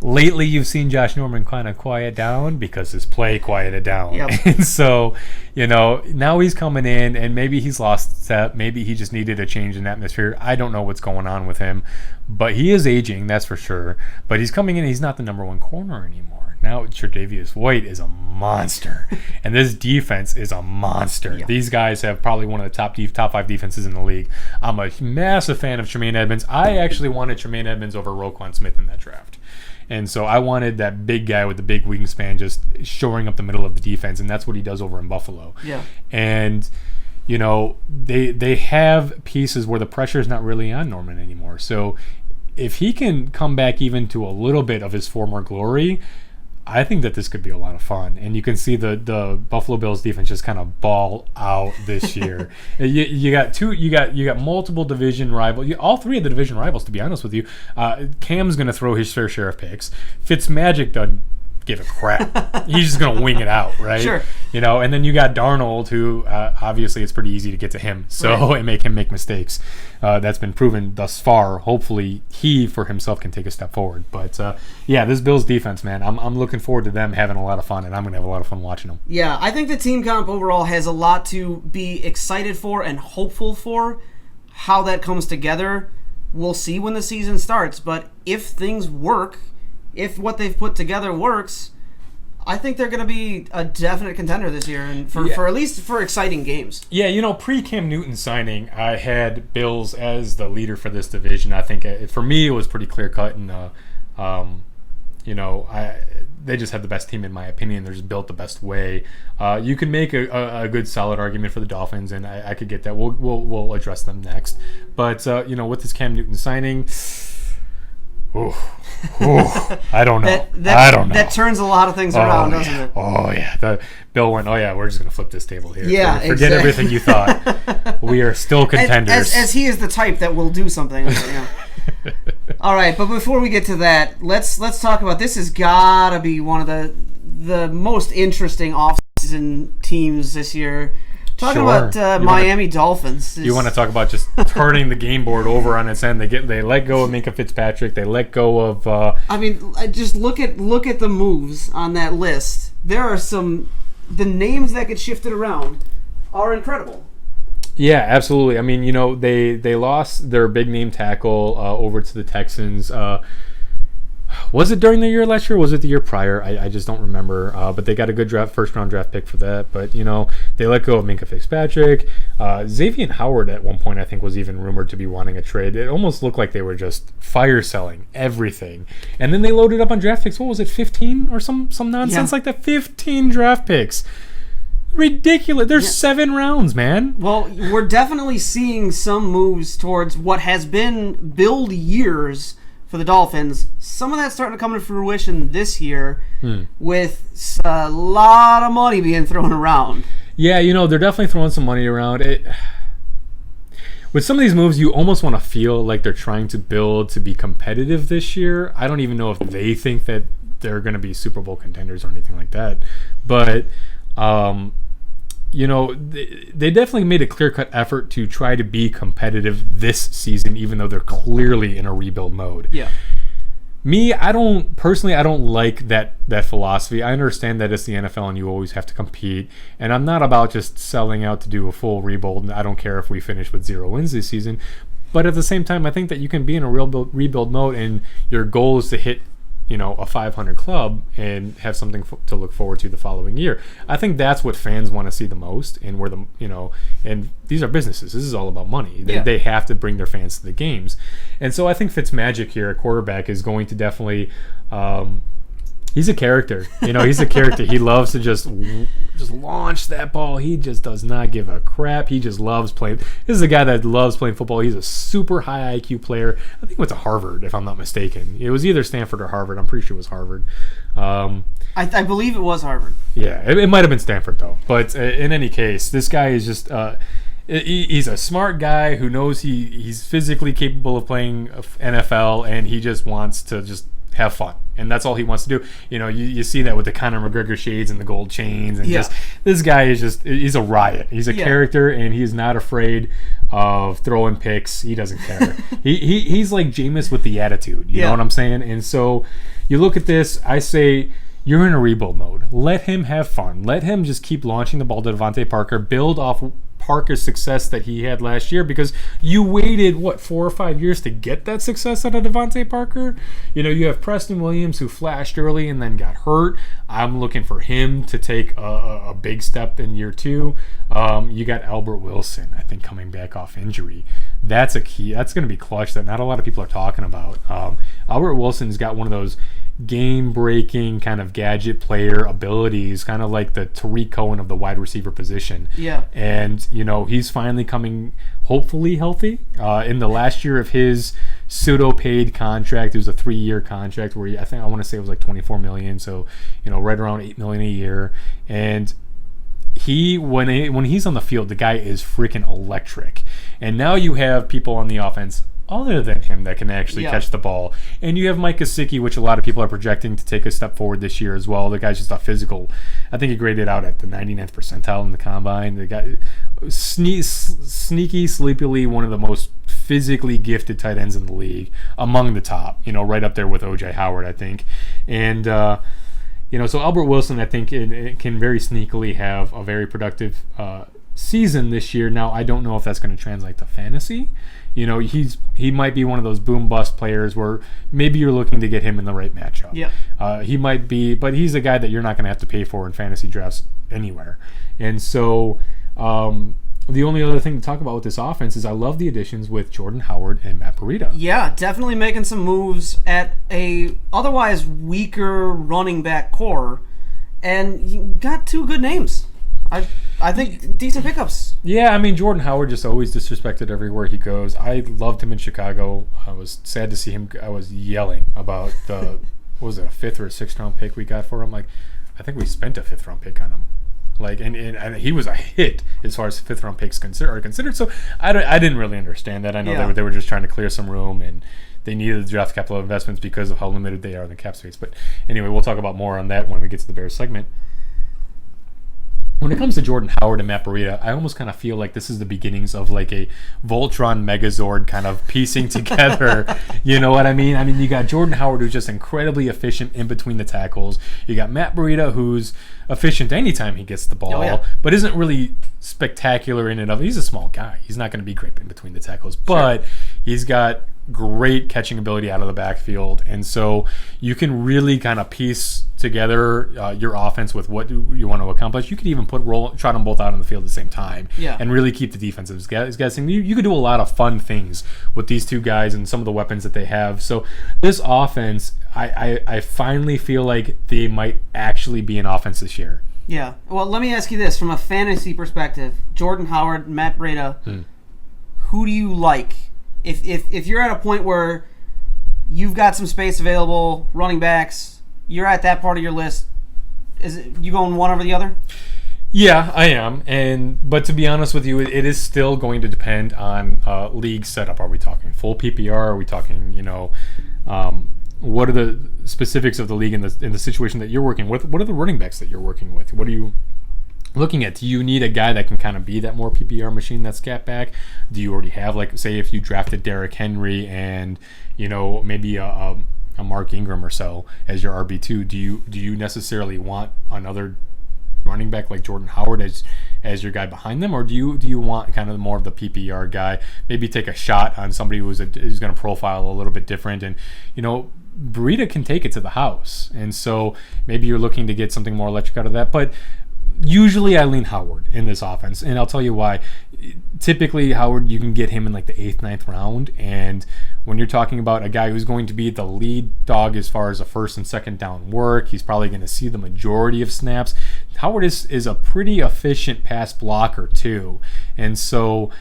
lately you've seen Josh Norman kind of quiet down because his play quieted down. Yep. And so, now he's coming in and maybe he's lost step. Maybe he just needed a change in atmosphere. I don't know what's going on with him, but he is aging, that's for sure. But he's coming in, he's not the number one corner anymore. Now Tre'Davious White is a monster, and this defense is a monster. Yeah. These guys have probably one of the top 5 defenses in the league. I'm a massive fan of Tremaine Edmonds. I actually wanted Tremaine Edmonds over Roquan Smith in that draft. And so I wanted that big guy with the big wingspan just shoring up the middle of the defense, and that's what he does over in Buffalo. Yeah. And, they have pieces where the pressure is not really on Norman anymore. So if he can come back even to a little bit of his former glory, I think that this could be a lot of fun. And you can see the Buffalo Bills defense just kind of ball out this year. you got multiple division rivals. All 3 of the division rivals, to be honest with you. Cam's going to throw his fair share of picks. Fitzmagic doesn't give a crap. He's just going to wing it out, right? Sure. And then you got Darnold, who obviously it's pretty easy to get to him, and make him make mistakes. That's been proven thus far. Hopefully he for himself can take a step forward. But this Bills defense, man, I'm looking forward to them having a lot of fun, and I'm going to have a lot of fun watching them. Yeah, I think the team comp overall has a lot to be excited for and hopeful for. How that comes together, we'll see when the season starts. But if things work, if what they've put together works, I think they're going to be a definite contender this year, and for at least for exciting games. Yeah, pre-Cam Newton signing, I had Bills as the leader for this division. I think for me it was pretty clear cut, and they just have the best team in my opinion. They're just built the best way. You can make a good solid argument for the Dolphins, and I could get that. We'll address them next. But with this Cam Newton signing. I don't know. I don't know. That turns a lot of things around, doesn't it? Oh, yeah. Bill went, we're just going to flip this table here. Yeah, Forget everything you thought. We are still contenders. As he is the type that will do something. All right, but before we get to that, let's talk about this. Has got to be one of the most interesting offseason teams this year. Talking about Miami Dolphins. You want to talk about just turning the game board over on its end? They let go of Minka Fitzpatrick. They let go of. Just look at the moves on that list. There are the names that get shifted around are incredible. Yeah, absolutely. I mean, they lost their big name tackle over to the Texans. Was it during the year last year or was it the year prior? I just don't remember. But they got a good first round draft pick for that. But, they let go of Minka Fitzpatrick. Xavier Howard at one point, I think, was even rumored to be wanting a trade. It almost looked like they were just fire selling everything. And then they loaded up on draft picks. What was it, 15 or some nonsense like that? 15 draft picks. Ridiculous. There's 7 rounds, man. Well, we're definitely seeing some moves towards what has been build years for the Dolphins. Some of that's starting to come to fruition this year with a lot of money being thrown around. Yeah, they're definitely throwing some money around. With some of these moves, you almost want to feel like they're trying to build to be competitive this year. I don't even know if they think that they're going to be Super Bowl contenders or anything like that. But they definitely made a clear-cut effort to try to be competitive this season, even though they're clearly in a rebuild mode. Yeah. Me, I don't like that philosophy. I understand that it's the NFL and you always have to compete. And I'm not about just selling out to do a full rebuild. And I don't care if we finish with 0 wins this season. But at the same time, I think that you can be in a rebuild mode and your goal is to hit a 500 club and have something to look forward to the following year. I think that's what fans want to see the most, and where and these are businesses. This is all about money. They have to bring their fans to the games, and so I think Fitzmagic here at quarterback is going to definitely. He's a character. He's a character. He loves to just launch that ball. He just does not give a crap. He just loves playing. This is a guy that loves playing football. He's a super high IQ player. I think he went to Harvard, if I'm not mistaken. It was either Stanford or Harvard. I'm pretty sure it was Harvard. I believe it was Harvard. Yeah, it might have been Stanford, though. But in any case, this guy is just... he's a smart guy who knows he's physically capable of playing NFL, and he just wants to just have fun, and that's all he wants to do. You see that with the Conor McGregor shades and the gold chains, and just this guy is he's a riot. He's a character, and he's not afraid of throwing picks. He doesn't care. He's like Jameis with the attitude. You know what I'm saying? And so you look at this, I say, you're in a rebuild mode. Let him have fun. Let him just keep launching the ball to Devontae Parker. Build off Parker's success that he had last year, because you waited 4 or 5 years to get that success out of Devontae Parker. You have Preston Williams, who flashed early and then got hurt. I'm looking for him to take a big step in year 2. You got Albert Wilson, I think, coming back off injury. That's a key. That's going to be clutch that not a lot of people are talking about. Albert Wilson's got one of those game-breaking kind of gadget player abilities, kind of like the Tariq Cohen of the wide receiver position. Yeah. And, he's finally coming, hopefully, healthy. In the last year of his pseudo-paid contract, it was a 3-year contract where I want to say it was like $24 million, so, right around $8 million a year. And when he's on the field, the guy is freaking electric. And now you have people on the offense other than him that can actually catch the ball. And you have Mike Gesicki, which a lot of people are projecting to take a step forward this year as well. The guy's just a physical. I think he graded out at the 99th percentile in the combine. The guy, sneaky, sleepily, one of the most physically gifted tight ends in the league, among the top, right up there with O.J. Howard, I think. And, so Albert Wilson, I think, it can very sneakily have a very productive season this year. Now, I don't know if that's going to translate to fantasy. He might be one of those boom bust players where maybe you're looking to get him in the right matchup. Yeah. He might be, but he's a guy that you're not going to have to pay for in fantasy drafts anywhere. And so the only other thing to talk about with this offense is I love the additions with Jordan Howard and Matt Breida. Yeah, definitely making some moves at a otherwise weaker running back core, and you got 2 good names. I think decent pickups. Yeah, I mean, Jordan Howard just always disrespected everywhere he goes. I loved him in Chicago. I was sad to see him. I was yelling about a 5th or a 6th round pick we got for him. Like, I think we spent a 5th round pick on him. Like, and he was a hit as far as 5th round picks are considered. So I didn't really understand that. I know they were just trying to clear some room, and they needed the draft capital investments because of how limited they are in the cap space. But anyway, we'll talk about more on that when we get to the Bears segment. when it comes to Jordan Howard and Matt Breida, I almost kind of feel like this is the beginnings of like a Voltron Megazord kind of piecing together. You know what I mean? I mean, you got Jordan Howard, who's just incredibly efficient in between the tackles. You got Matt Breida, who's efficient anytime he gets the ball, but isn't really spectacular in and of it. He's a small guy. He's not going to be great in between the tackles, but he's got great catching ability out of the backfield, and so you can really kind of piece together your offense with what you want to accomplish. You could even trot them both out on the field at the same time, and really keep the defensives guessing. You could do a lot of fun things with these two guys and some of the weapons that they have. So this offense, I finally feel like they might actually be an offense this year. Yeah. Well, let me ask you this from a fantasy perspective: Jordan Howard, Matt Breida, who do you like? If you're at a point where you've got some space available, running backs, you're at that part of your list, is it you going one over the other? Yeah, I am. But to be honest with you, it is still going to depend on league setup. Are we talking full PPR? Are we talking, what are the specifics of the league in the situation that you're working with? What are the running backs that you're working with? What are you looking at? Do you need a guy that can kind of be that more PPR machine, that scat back? Do you already have, like, say if you drafted Derrick Henry and maybe a Mark Ingram or so as your RB2, do you necessarily want another running back like Jordan Howard as your guy behind them, or do you want kind of more of the PPR guy? Maybe take a shot on somebody who's going to profile a little bit different, and Breida can take it to the house, and so maybe you're looking to get something more electric out of that. But usually I lean Howard in this offense, and I'll tell you why. Typically, Howard, you can get him in like the 8th, 9th round, and when you're talking about a guy who's going to be the lead dog as far as a first and second down work, he's probably going to see the majority of snaps. Howard is a pretty efficient pass blocker too, and so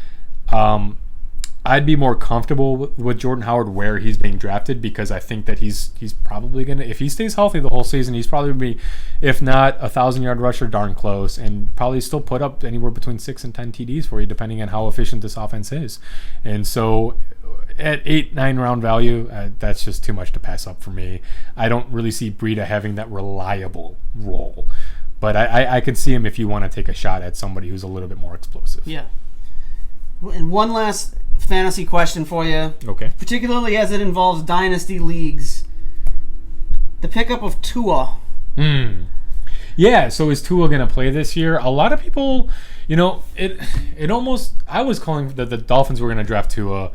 I'd be more comfortable with Jordan Howard where he's being drafted, because I think that he's probably going to, if he stays healthy the whole season, he's probably going to be, if not a 1,000-yard rusher, darn close, and probably still put up anywhere between 6 and 10 TDs for you, depending on how efficient this offense is. And so at 8, 9 round value, that's just too much to pass up for me. I don't really see Breida having that reliable role, but I could see him if you want to take a shot at somebody who's a little bit more explosive. Yeah. And one last fantasy question for you. Okay. Particularly as it involves dynasty leagues. The pickup of Tua. Yeah, so is Tua going to play this year? A lot of people, it almost, I was calling that the Dolphins were going to draft Tua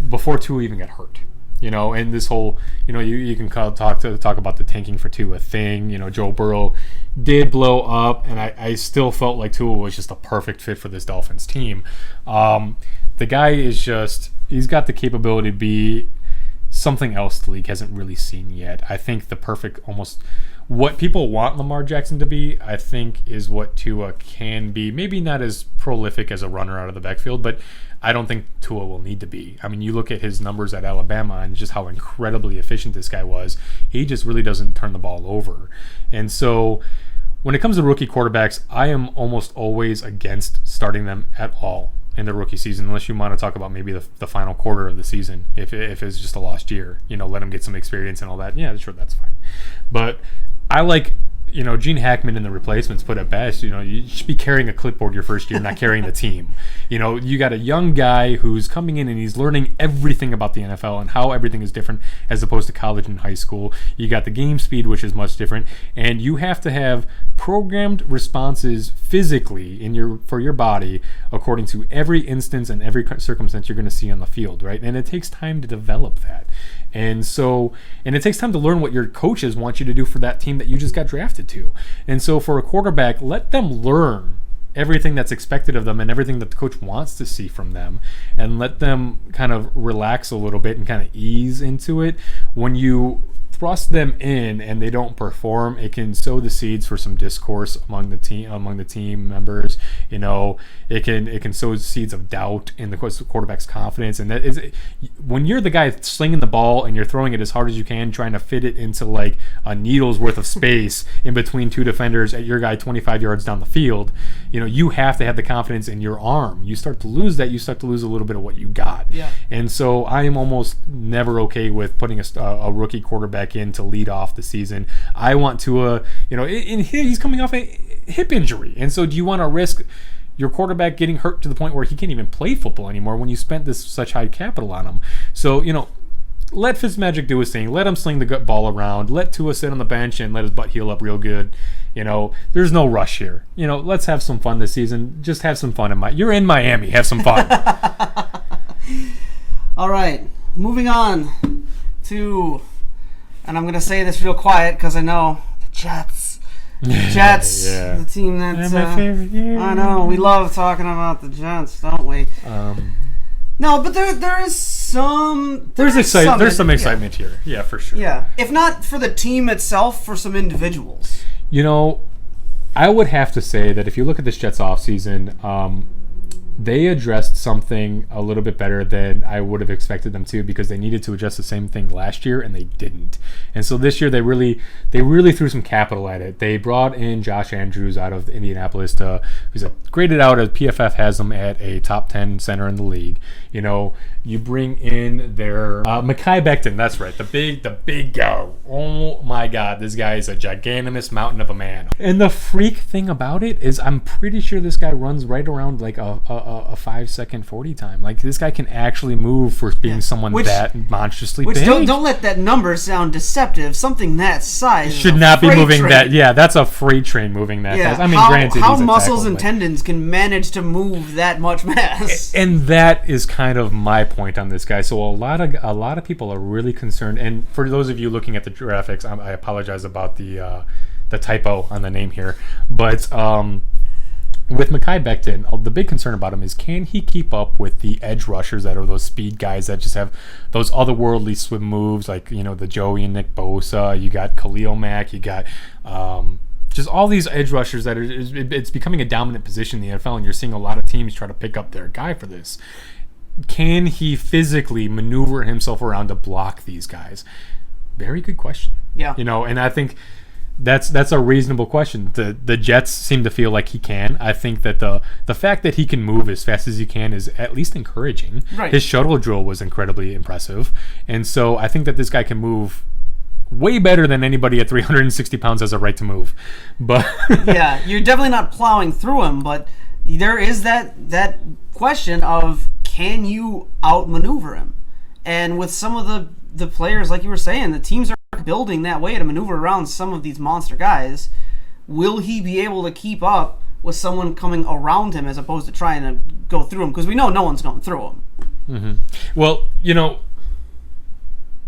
before Tua even got hurt. And this whole, you can talk about the tanking for Tua thing. Joe Burrow did blow up, and I still felt like Tua was just a perfect fit for this Dolphins team. The guy is he's got the capability to be something else the league hasn't really seen yet. I think the perfect, almost what people want Lamar Jackson to be, I think is what Tua can be. Maybe not as prolific as a runner out of the backfield, but I don't think Tua will need to be. I mean, you look at his numbers at Alabama and just how incredibly efficient this guy was. He just really doesn't turn the ball over. And so when it comes to rookie quarterbacks, I am almost always against starting them at all in the rookie season, unless you want to talk about maybe the final quarter of the season, if it's just a lost year. Let him get some experience and all that. Yeah, sure, that's fine. But I like, Gene Hackman and the replacements put it best. You should be carrying a clipboard your first year, not carrying the team. You got a young guy who's coming in and he's learning everything about the NFL and how everything is different as opposed to college and high school. You got the game speed, which is much different, and you have to have programmed responses physically for your body according to every instance and every circumstance you're going to see on the field, right? And it takes time to develop that. And it takes time to learn what your coaches want you to do for that team that you just got drafted to. And so for a quarterback, let them learn everything that's expected of them and everything that the coach wants to see from them, and let them kind of relax a little bit and kind of ease into it. When you thrust them in and they don't perform, it can sow the seeds for some discourse among the team members. It can sow seeds of doubt in the quarterback's confidence. And that is, when you're the guy slinging the ball and you're throwing it as hard as you can, trying to fit it into like a needle's worth of space in between two defenders at your guy 25 yards down the field, you have to have the confidence in your arm. You start to lose that, you start to lose a little bit of what you got. Yeah. And so I am almost never okay with putting a rookie quarterback in to lead off the season. I want Tua, and he's coming off hip injury. And so do you want to risk your quarterback getting hurt to the point where he can't even play football anymore when you spent this such high capital on him? So, let Fitzmagic do his thing. Let him sling the gut ball around. Let Tua sit on the bench and let his butt heal up real good. There's no rush here. Let's have some fun this season. Just have some fun. You're in Miami. Have some fun. All right. Moving on to, and I'm going to say this real quiet because I know the Jets. Jets, yeah. The team that's my favorite. Yeah. I know. We love talking about the Jets, don't we? No, but there is some... There's some excitement here. Yeah, for sure. Yeah. If not for the team itself, for some individuals. I would have to say that if you look at this Jets offseason, they addressed something a little bit better than I would have expected them to, because they needed to address the same thing last year and they didn't. And so this year they really threw some capital at it. They brought in Josh Andrews out of Indianapolis who's graded out as PFF has him at a top 10 center in the league. You bring in their Mekhi Becton, that's right, the big guy. Oh my God, this guy is a giganimous mountain of a man. And the freak thing about it is I'm pretty sure this guy runs right around like a 5-second 40 time. Like, this guy can actually move for being someone that monstrously big. Don't let that number sound deceptive. Something that size should not be moving train. That. Yeah, that's a freight train moving that fast. I mean, granted, how muscles and tendons can manage to move that much mass. And that is kind of my point on this guy. So a lot of people are really concerned. And for those of you looking at the graphics, I apologize about the typo on the name here, but with Mekhi Becton, the big concern about him is, can he keep up with the edge rushers that are those speed guys that just have those otherworldly swim moves, like the Joey and Nick Bosa. You got Khalil Mack. You got just all these edge rushers that it's becoming a dominant position in the NFL, and you're seeing a lot of teams try to pick up their guy for this. Can he physically maneuver himself around to block these guys? Very good question. Yeah. And I think that's a reasonable question. The Jets seem to feel like he can. I think that the fact that he can move as fast as he can is at least encouraging. Right. His shuttle drill was incredibly impressive. And so I think that this guy can move way better than anybody at 360 pounds has a right to move. But yeah, you're definitely not plowing through him, but there is that question of, can you outmaneuver him? And with some of the players, like you were saying, the teams are building that way to maneuver around some of these monster guys. Will he be able to keep up with someone coming around him as opposed to trying to go through him? Because we know no one's going through him. Mm-hmm. Well,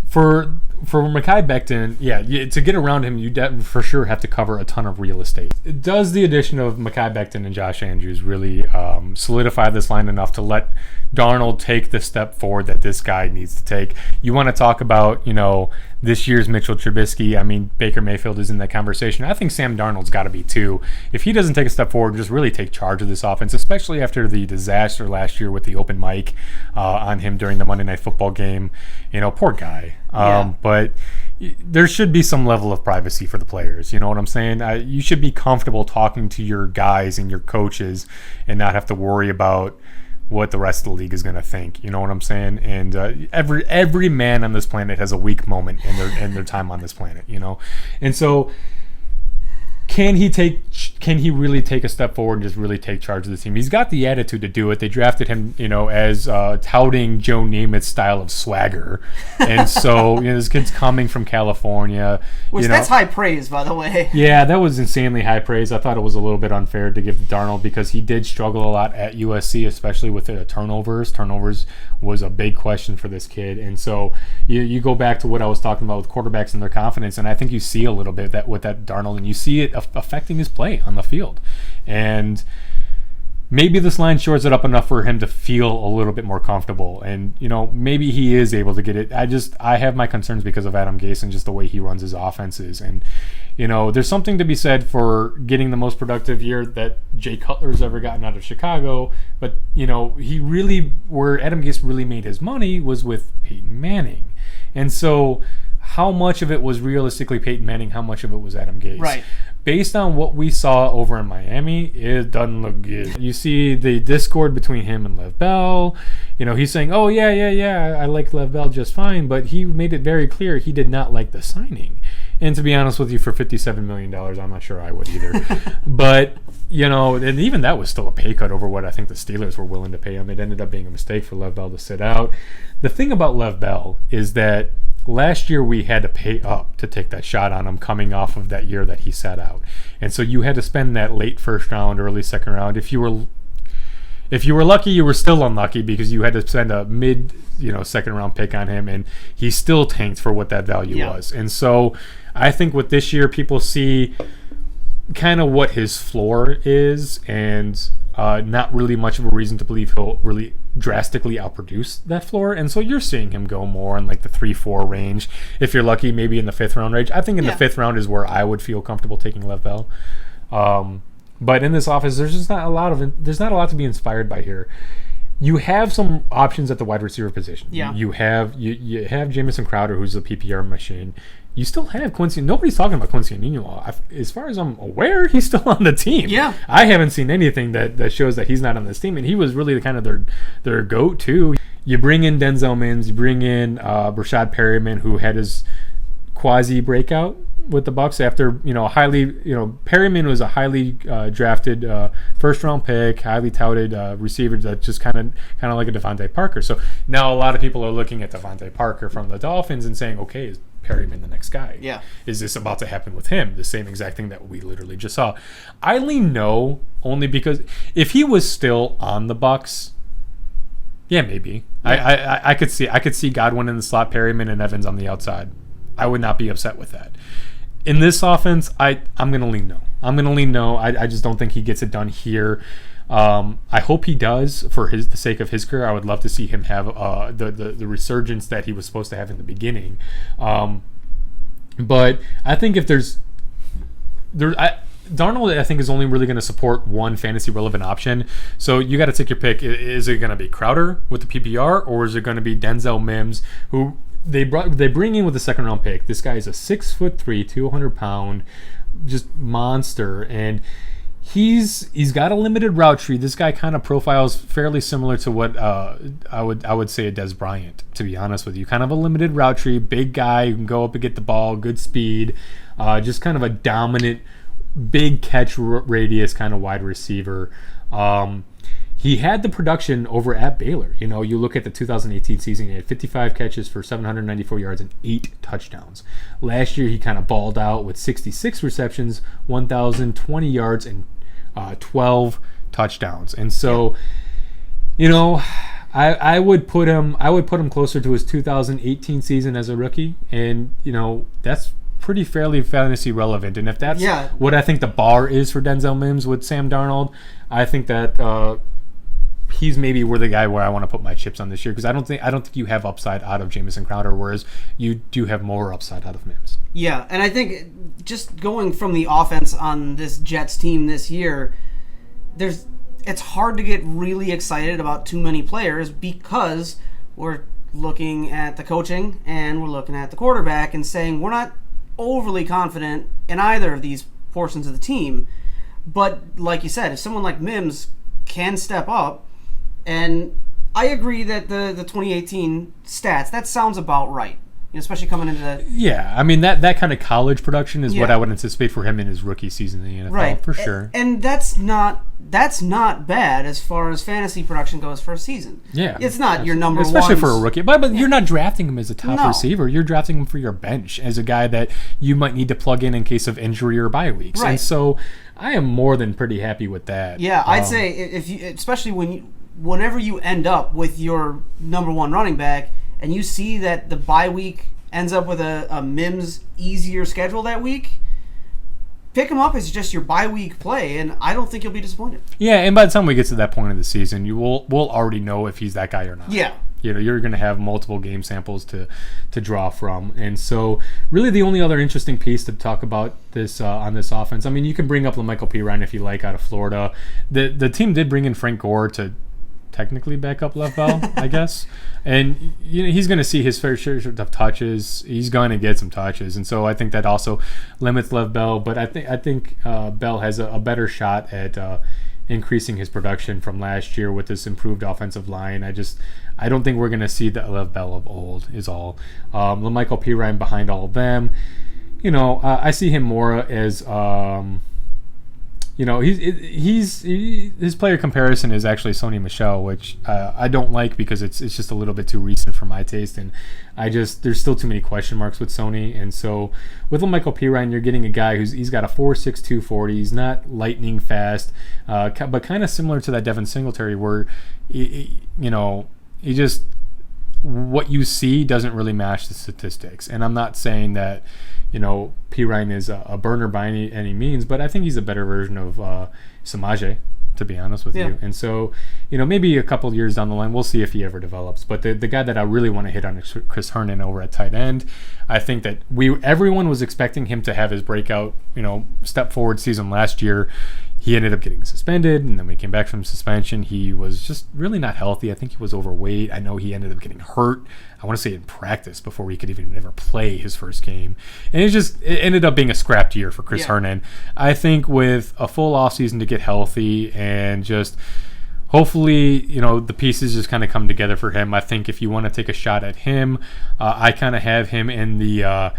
for Mekhi Becton, to get around him, you for sure have to cover a ton of real estate. Does the addition of Mekhi Becton and Josh Andrews really solidify this line enough to let Darnold take the step forward that this guy needs to take? You want to talk about, this year's Mitchell Trubisky. I mean, Baker Mayfield is in that conversation. I think Sam Darnold's got to be too. If he doesn't take a step forward and just really take charge of this offense, especially after the disaster last year with the open mic on him during the Monday Night Football game, poor guy. But there should be some level of privacy for the players. You know what I'm saying? You should be comfortable talking to your guys and your coaches and not have to worry about what the rest of the league is going to think. You know what I'm saying? And every man on this planet has a weak moment in their time on this planet, And so can he really take a step forward and just really take charge of the team? He's got the attitude to do it. They drafted him, as touting Joe Namath's style of swagger. And so, this kid's coming from California. Which, that's high praise, by the way. Yeah, that was insanely high praise. I thought it was a little bit unfair to give to Darnold because he did struggle a lot at USC, especially with the turnovers. Turnovers was a big question for this kid. And so you go back to what I was talking about with quarterbacks and their confidence, and I think you see a little bit with that Darnold, and you see it affecting his play on the field. And maybe this line shores it up enough for him to feel a little bit more comfortable, and maybe he is able to get it. I have my concerns because of Adam Gase and just the way he runs his offenses. And there's something to be said for getting the most productive year that Jay Cutler's ever gotten out of Chicago, but where Adam Gase really made his money was with Peyton Manning. And so how much of it was realistically Peyton Manning, how much of it was Adam Gase? Right. Based on what we saw over in Miami, it doesn't look good. You see the discord between him and Lev Bell. He's saying, oh, yeah, I like Lev Bell just fine, but he made it very clear he did not like the signing. And to be honest with you, for $57 million, I'm not sure I would either. But, and even that was still a pay cut over what I think the Steelers were willing to pay him. It ended up being a mistake for Lev Bell to sit out. The thing about Lev Bell is that last year we had to pay up to take that shot on him coming off of that year that he sat out. And so you had to spend that late first round, early second round. If you were lucky, you were still unlucky because you had to spend a mid, second round pick on him, and he still tanked for what that value was. And so I think with this year, people see kind of what his floor is, and not really much of a reason to believe he'll really drastically outproduce that floor. And so you're seeing him go more in like the 3-4 range. If you're lucky, maybe in the 5th round range. I think in the 5th round is where I would feel comfortable taking Lev Bell. But in this offense, there's just not a lot to be inspired by here. You have some options at the wide receiver position. Yeah. You have Jamison Crowder, who's a PPR machine. You still have Quincy. Nobody's talking about Quincy Anunua. As far as I'm aware, he's still on the team. Yeah. I haven't seen anything that shows that he's not on this team, and he was really the kind of their go-to. You bring in Denzel Mims. You bring in Rashad Perryman, who had his quasi breakout with the Bucs after Perryman was a highly drafted first round pick, highly touted receiver that just kind of like a Devontae Parker. So now a lot of people are looking at Devontae Parker from the Dolphins and saying, okay, is Perryman the next guy? Yeah. Is this about to happen with him? The same exact thing that we literally just saw. I lean no, only because if he was still on the Bucs, yeah, maybe. Yeah. I could see Godwin in the slot, Perryman and Evans on the outside. I would not be upset with that. In this offense, I'm going to lean no. I just don't think he gets it done here. I hope he does for the sake of his career. I would love to see him have the resurgence that he was supposed to have in the beginning. But I think if Darnold, I think, is only really going to support one fantasy relevant option. So you got to take your pick. Is it going to be Crowder with the PPR, or is it going to be Denzel Mims, who they bring in with a second round pick? This guy is a 6'3", 200-pound, just monster, and he's got a limited route tree. This guy kind of profiles fairly similar to what I would say a Des Bryant, to be honest with you. Kind of a limited route tree, big guy who can go up and get the ball, good speed, just kind of a dominant, big catch radius kind of wide receiver. He had the production over at Baylor. You look at the 2018 season, he had 55 catches for 794 yards and 8 touchdowns. Last year, he kind of balled out with 66 receptions, 1,020 yards, and 12 touchdowns. And so, I would put him closer to his 2018 season as a rookie, and that's pretty fairly fantasy relevant. And if that's what I think the bar is for Denzel Mims with Sam Darnold, I think that he's maybe the guy where I want to put my chips on this year, because I don't think you have upside out of Jamison Crowder, whereas you do have more upside out of Mims. Yeah, and I think just going from the offense on this Jets team this year, it's hard to get really excited about too many players because we're looking at the coaching and we're looking at the quarterback and saying we're not overly confident in either of these portions of the team. But like you said, if someone like Mims can step up, and I agree that the 2018 stats, that sounds about right, especially coming into that. Yeah, I mean that kind of college production is what I would anticipate for him in his rookie season in the NFL, right, for sure. And that's not bad as far as fantasy production goes for a season. Yeah, it's not your number one, especially for a rookie. But you're not drafting him as a top receiver. You're drafting him for your bench as a guy that you might need to plug in case of injury or bye weeks. Right. And so I am more than pretty happy with that. Yeah, I'd say if you, especially whenever you end up with your number one running back and you see that the bye week ends up with a Mims easier schedule that week, pick him up as just your bye week play, and I don't think you'll be disappointed. Yeah, and by the time we get to that point of the season, we'll already know if he's that guy or not. Yeah. You're going to have multiple game samples to draw from. And so really the only other interesting piece to talk about this on this offense, I mean, you can bring up LaMichael Pirine if you like out of Florida. The team did bring in Frank Gore to technically back up Lev Bell, I guess. And he's going to see his fair share of touches. He's going to get some touches. And so I think that also limits Lev Bell. But I think Bell has a better shot at increasing his production from last year with this improved offensive line. I don't think we're going to see the Lev Bell of old is all. LaMichael Pirine behind all of them. I see him more as his player comparison is actually Sony Michel, which I don't like because it's just a little bit too recent for my taste, and there's still too many question marks with Sony. And so with Michael Pirine, you're getting a guy he's got a 4.62 40. He's not lightning fast, but kind of similar to that Devin Singletary, where he just, what you see doesn't really match the statistics. And I'm not saying that Pirine is a burner by any means, but I think he's a better version of Samaje, to be honest with you. And so, maybe a couple of years down the line, we'll see if he ever develops. But the guy that I really want to hit on is Chris Herndon over at tight end. I think that everyone was expecting him to have his breakout, step forward season last year. He ended up getting suspended, and then when he came back from suspension, he was just really not healthy. I think he was overweight. I know he ended up getting hurt, I want to say in practice, before he could even ever play his first game. And it ended up being a scrapped year for Chris Herndon. I think with a full offseason to get healthy and just hopefully, the pieces just kind of come together for him. I think if you want to take a shot at him, I kind of have him in the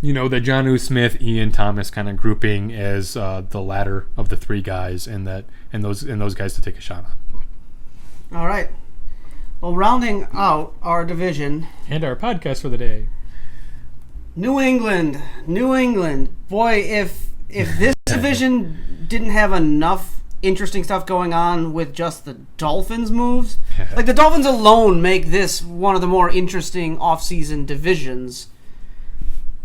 the Jonnu Smith, Ian Thomas kind of grouping as the latter of the three guys, and those guys to take a shot on. All right. Well, rounding out our division and our podcast for the day, New England. Boy, if this division didn't have enough interesting stuff going on with just the Dolphins moves, like the Dolphins alone make this one of the more interesting offseason divisions.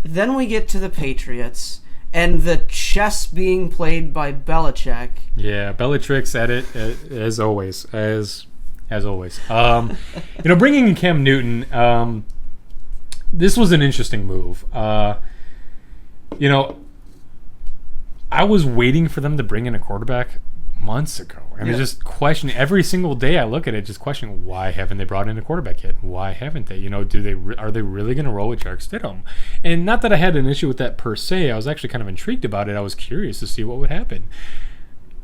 Then we get to the Patriots and the chess being played by Belichick. Yeah, Belichick's at it as always. As always. Bringing in Cam Newton, this was an interesting move. I was waiting for them to bring in a quarterback months ago. And I just question every single day I look at it, just questioning, why haven't they brought in a quarterback yet? Why haven't they? Are they really going to roll with Jarek Stidham? And not that I had an issue with that per se. I was actually kind of intrigued about it. I was curious to see what would happen.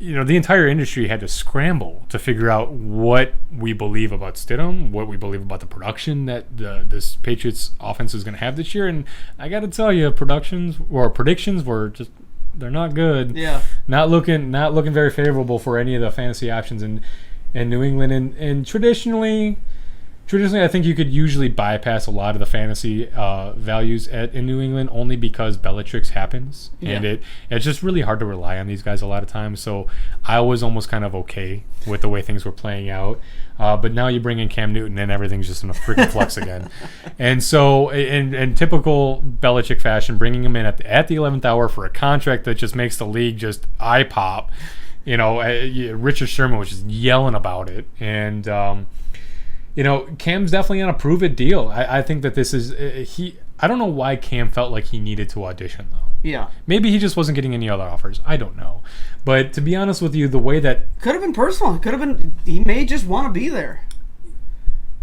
The entire industry had to scramble to figure out what we believe about Stidham, what we believe about the production that this Patriots offense is going to have this year. And I got to tell you, predictions were just, they're not good. Yeah. Not looking very favorable for any of the fantasy options in New England. And traditionally, I think you could usually bypass a lot of the fantasy values in New England only because Belichick's happens. Yeah. And it's just really hard to rely on these guys a lot of times. So I was almost kind of okay with the way things were playing out. But now you bring in Cam Newton and everything's just in a freaking flux again. And so in typical Belichick fashion, bringing him in at the 11th hour for a contract that just makes the league just eye pop. Richard Sherman was just yelling about it. And Cam's definitely on a prove-it deal. I think that this is I don't know why Cam felt like he needed to audition, though. Yeah. Maybe he just wasn't getting any other offers. I don't know. But to be honest with you, the way that... Could have been personal. Could have been... He may just want to be there.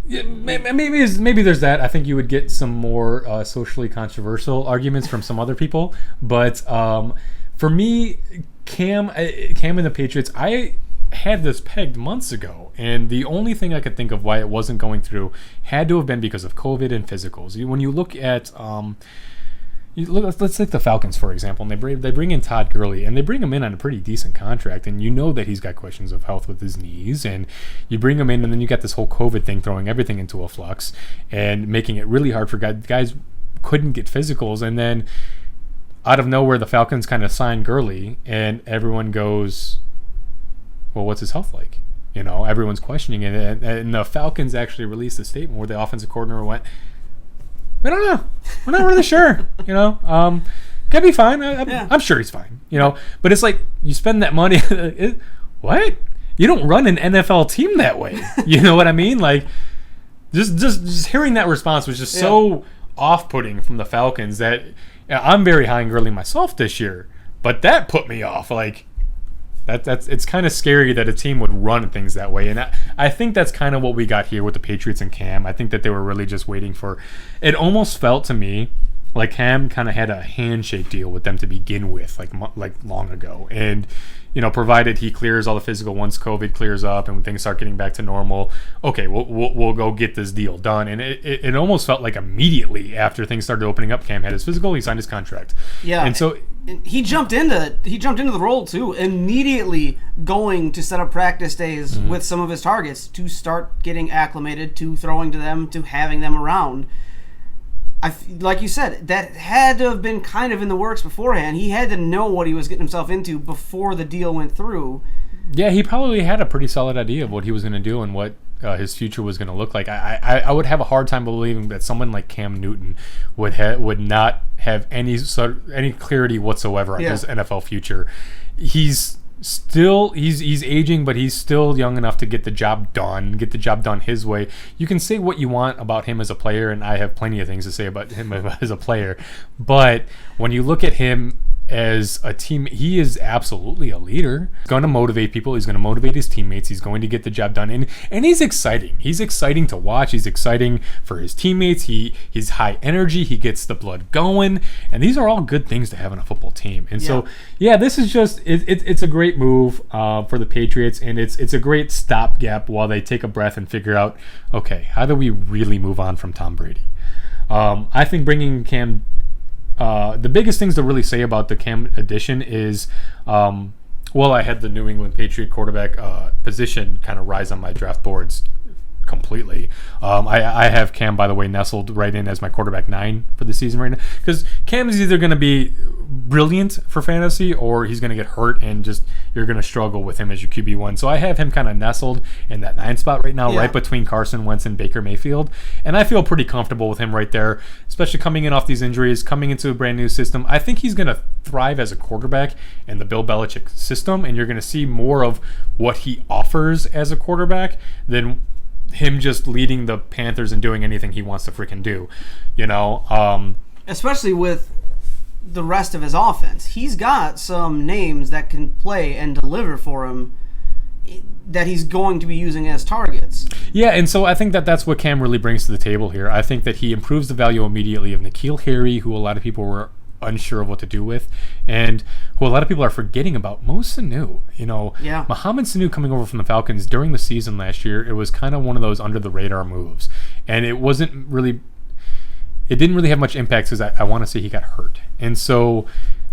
Yeah, maybe there's that. I think you would get some more socially controversial arguments from some other people. But for me, Cam and the Patriots, I had this pegged months ago, and the only thing I could think of why it wasn't going through had to have been because of COVID and physicals. When you look at let's take the Falcons for example, and they bring in Todd Gurley, and they bring him in on a pretty decent contract, and that he's got questions of health with his knees, and you bring him in, and then you got this whole COVID thing throwing everything into a flux and making it really hard for guys couldn't get physicals, and then out of nowhere the Falcons kind of sign Gurley, and everyone goes, well, what's his health like? Everyone's questioning it, and the Falcons actually released a statement where the offensive coordinator went, we don't know. We're not really sure. Could be fine. I'm sure he's fine. But it's like you spend that money. What? You don't run an NFL team that way. You know what I mean? Like, just hearing that response was just so off-putting from the Falcons that I'm very high in Gurley myself this year, but that put me off. Like, it's kind of scary that a team would run things that way, and I think that's kind of what we got here with the Patriots and Cam. I think that they were really just waiting for. It almost felt to me like Cam kind of had a handshake deal with them to begin with, like long ago, and provided he clears all the physical once COVID clears up and when things start getting back to normal, okay, we'll go get this deal done. And it almost felt like immediately after things started opening up, Cam had his physical, he signed his contract. Yeah, and so he jumped into the role too, immediately going to set up practice days with some of his targets to start getting acclimated to throwing to them, to having them around. Like you said, that had to have been kind of in the works beforehand. He had to know what he was getting himself into before the deal went through. Yeah, he probably had a pretty solid idea of what he was going to do and what his future was going to look like. I would have a hard time believing that someone like Cam Newton would not have any clarity whatsoever on his NFL future. He's aging, but he's still young enough to get the job done his way. You can say what you want about him as a player, and I have plenty of things to say about him as a player, but when you look at him as a team, he is absolutely a leader. He's going to motivate people. He's going to motivate his teammates. He's going to get the job done. And he's exciting. He's exciting to watch. He's exciting for his teammates. He's high energy. He gets the blood going. And these are all good things to have in a football team. And so, this is just, it's a great move for the Patriots. And it's a great stopgap while they take a breath and figure out, okay, how do we really move on from Tom Brady? I think bringing Cam... the biggest things to really say about the Cam addition is, I had the New England Patriot quarterback position kind of rise on my draft boards completely. I have Cam, by the way, nestled right in as my quarterback 9 for the season right now, because Cam is either going to be brilliant for fantasy or he's going to get hurt and just you're going to struggle with him as your QB1. So I have him kind of nestled in that 9 spot right now, right between Carson Wentz and Baker Mayfield, and I feel pretty comfortable with him right there, especially coming in off these injuries, coming into a brand new system. I think he's going to thrive as a quarterback in the Bill Belichick system, and you're going to see more of what he offers as a quarterback than him just leading the Panthers and doing anything he wants to freaking do, especially with the rest of his offense. He's got some names that can play and deliver for him that he's going to be using as targets. Yeah, and so I think that's what Cam really brings to the table here. I think that he improves the value immediately of N'Keal Harry, who a lot of people were unsure of what to do with, and who a lot of people are forgetting about, Mo Sanu. Mohamed Sanu coming over from the Falcons during the season last year, it was kind of one of those under the radar moves, and it didn't really have much impact because I want to say he got hurt. And so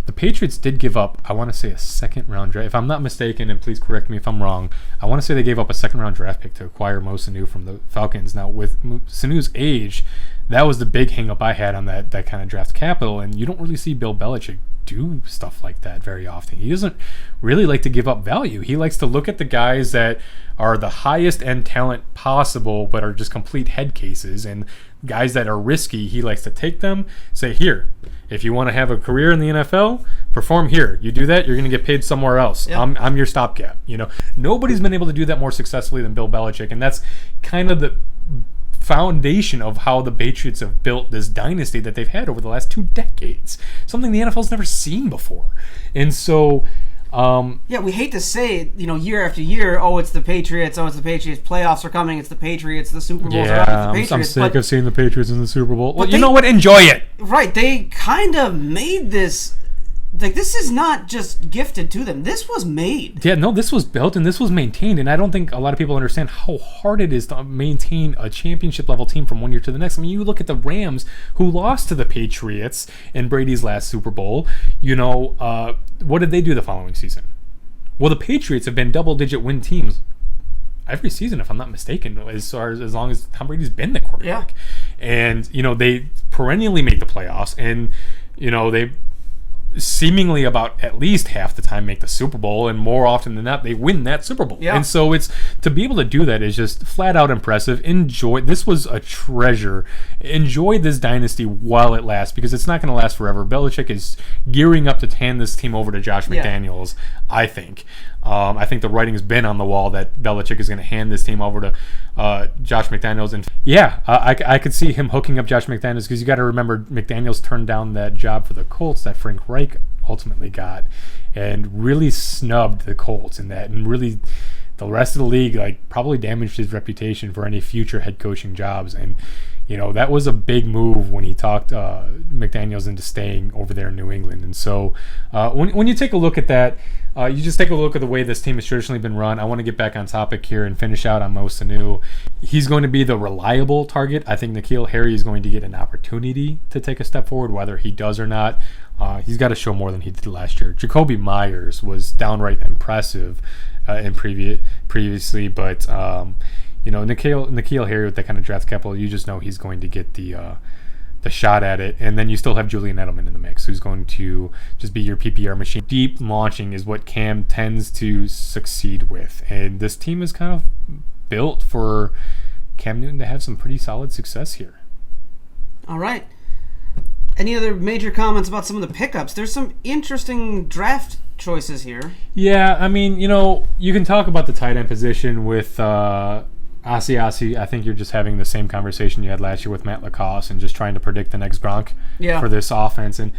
the Patriots did give up, I want to say, a second round draft. If I'm not mistaken, and please correct me if I'm wrong, I want to say they gave up a second round draft pick to acquire Mo Sanu from the Falcons. Now, with Sanu's age, that was the big hang up I had on that kind of draft capital, and you don't really see Bill Belichick do stuff like that very often. He doesn't really like to give up value. He likes to look at the guys that are the highest end talent possible but are just complete head cases, and guys that are risky, he likes to take them, say, here, if you want to have a career in the NFL, perform here. You do that, you're going to get paid somewhere else. Yep. I'm your stopgap. Nobody's been able to do that more successfully than Bill Belichick, and that's kind of the foundation of how the Patriots have built this dynasty that they've had over the last 2 decades. Something the NFL's never seen before. And so we hate to say it, year after year, it's the Patriots, playoffs are coming, it's the Patriots, the Super Bowl's are coming, it's the Patriots. I'm sick of seeing the Patriots in the Super Bowl. Well, you know what? Enjoy it. Right, they kind of made this, this is not just gifted to them. This was made. Yeah, no, this was built and this was maintained, and I don't think a lot of people understand how hard it is to maintain a championship-level team from one year to the next. I mean, you look at the Rams, who lost to the Patriots in Brady's last Super Bowl. What did they do the following season? Well, the Patriots have been double-digit win teams every season, if I'm not mistaken, as long as Tom Brady's been the quarterback. Yeah. And, they perennially make the playoffs, and, they seemingly about at least half the time make the Super Bowl, and more often than not they win that Super Bowl. And so it's to be able to do that is just flat out impressive. This was a treasure. Enjoy this dynasty while it lasts, because it's not going to last forever. Belichick is gearing up to hand this team over to Josh McDaniels. I think the writing's been on the wall that Belichick is going to hand this team over to Josh McDaniels. And I could see him hooking up Josh McDaniels, because you got to remember McDaniels turned down that job for the Colts that Frank Reich ultimately got, and really snubbed the Colts in that, and really the rest of the league probably damaged his reputation for any future head coaching jobs. And That was a big move when he talked McDaniels into staying over there in New England. And so when you take a look at that, you just take a look at the way this team has traditionally been run. I want to get back on topic here and finish out on Mo Sanu. He's going to be the reliable target. I think N'Keal Harry is going to get an opportunity to take a step forward, whether he does or not. He's got to show more than he did last year. Jacoby Myers was downright impressive previously, but N'Keal Harry with that kind of draft capital, you just know he's going to get the shot at it. And then you still have Julian Edelman in the mix, who's going to just be your PPR machine. Deep launching is what Cam tends to succeed with, and this team is kind of built for Cam Newton to have some pretty solid success here. All right. Any other major comments about some of the pickups? There's some interesting draft choices here. Yeah, I mean, you can talk about the tight end position with Asiasi. I think you're just having the same conversation you had last year with Matt Lacoste and just trying to predict the next Gronk for this offense. And,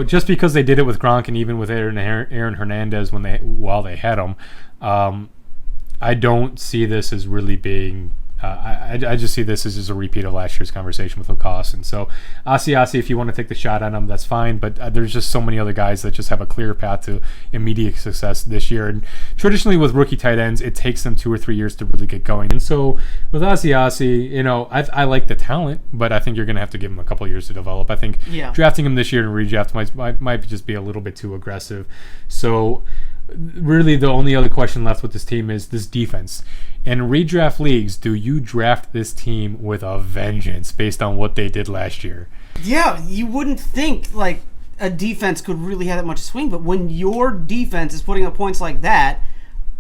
just because they did it with Gronk and even with Aaron Hernandez while they had him, I don't see this as really being I just see this as just a repeat of last year's conversation with Lacoste. And so Asiasi, if you want to take the shot on him, that's fine. But there's just so many other guys that just have a clear path to immediate success this year. And traditionally with rookie tight ends, it takes them 2 or 3 years to really get going. And so with Asiasi, I like the talent, but I think you're going to have to give him a couple of years to develop. I think drafting him this year in redraft might just be a little bit too aggressive. So really the only other question left with this team is this defense. In redraft leagues, do you draft this team with a vengeance based on what they did last year? Yeah, you wouldn't think like a defense could really have that much swing, but when your defense is putting up points like that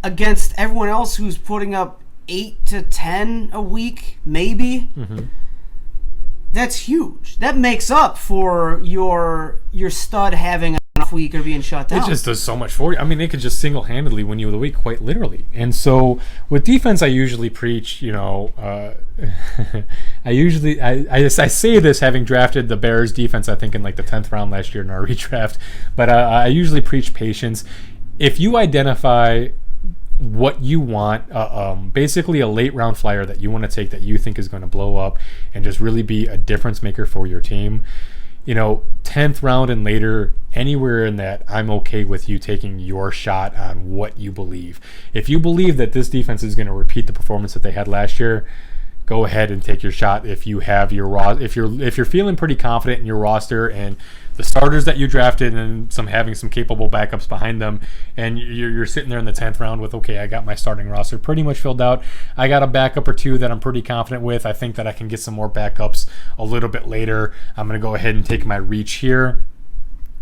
against everyone else who's putting up 8 to 10 a week, maybe, that's huge. That makes up for your stud having off week or being shut down. It just does so much for you. I mean, it could just single-handedly win you the week, quite literally. And so with defense, I usually preach, I say this having drafted the Bears defense, I think in like the 10th round last year in our redraft, but I usually preach patience. If you identify what you want, basically a late round flyer that you want to take that you think is going to blow up and just really be a difference maker for your team, 10th round and later, anywhere in that, I'm okay with you taking your shot on what you believe. If you believe that this defense is going to repeat the performance that they had last year, go ahead and take your shot. If you have if you're feeling pretty confident in your roster and the starters that you drafted and having some capable backups behind them, and you're sitting there in the 10th round with, okay, I got my starting roster pretty much filled out. I got a backup or two that I'm pretty confident with. I think that I can get some more backups a little bit later. I'm going to go ahead and take my reach here.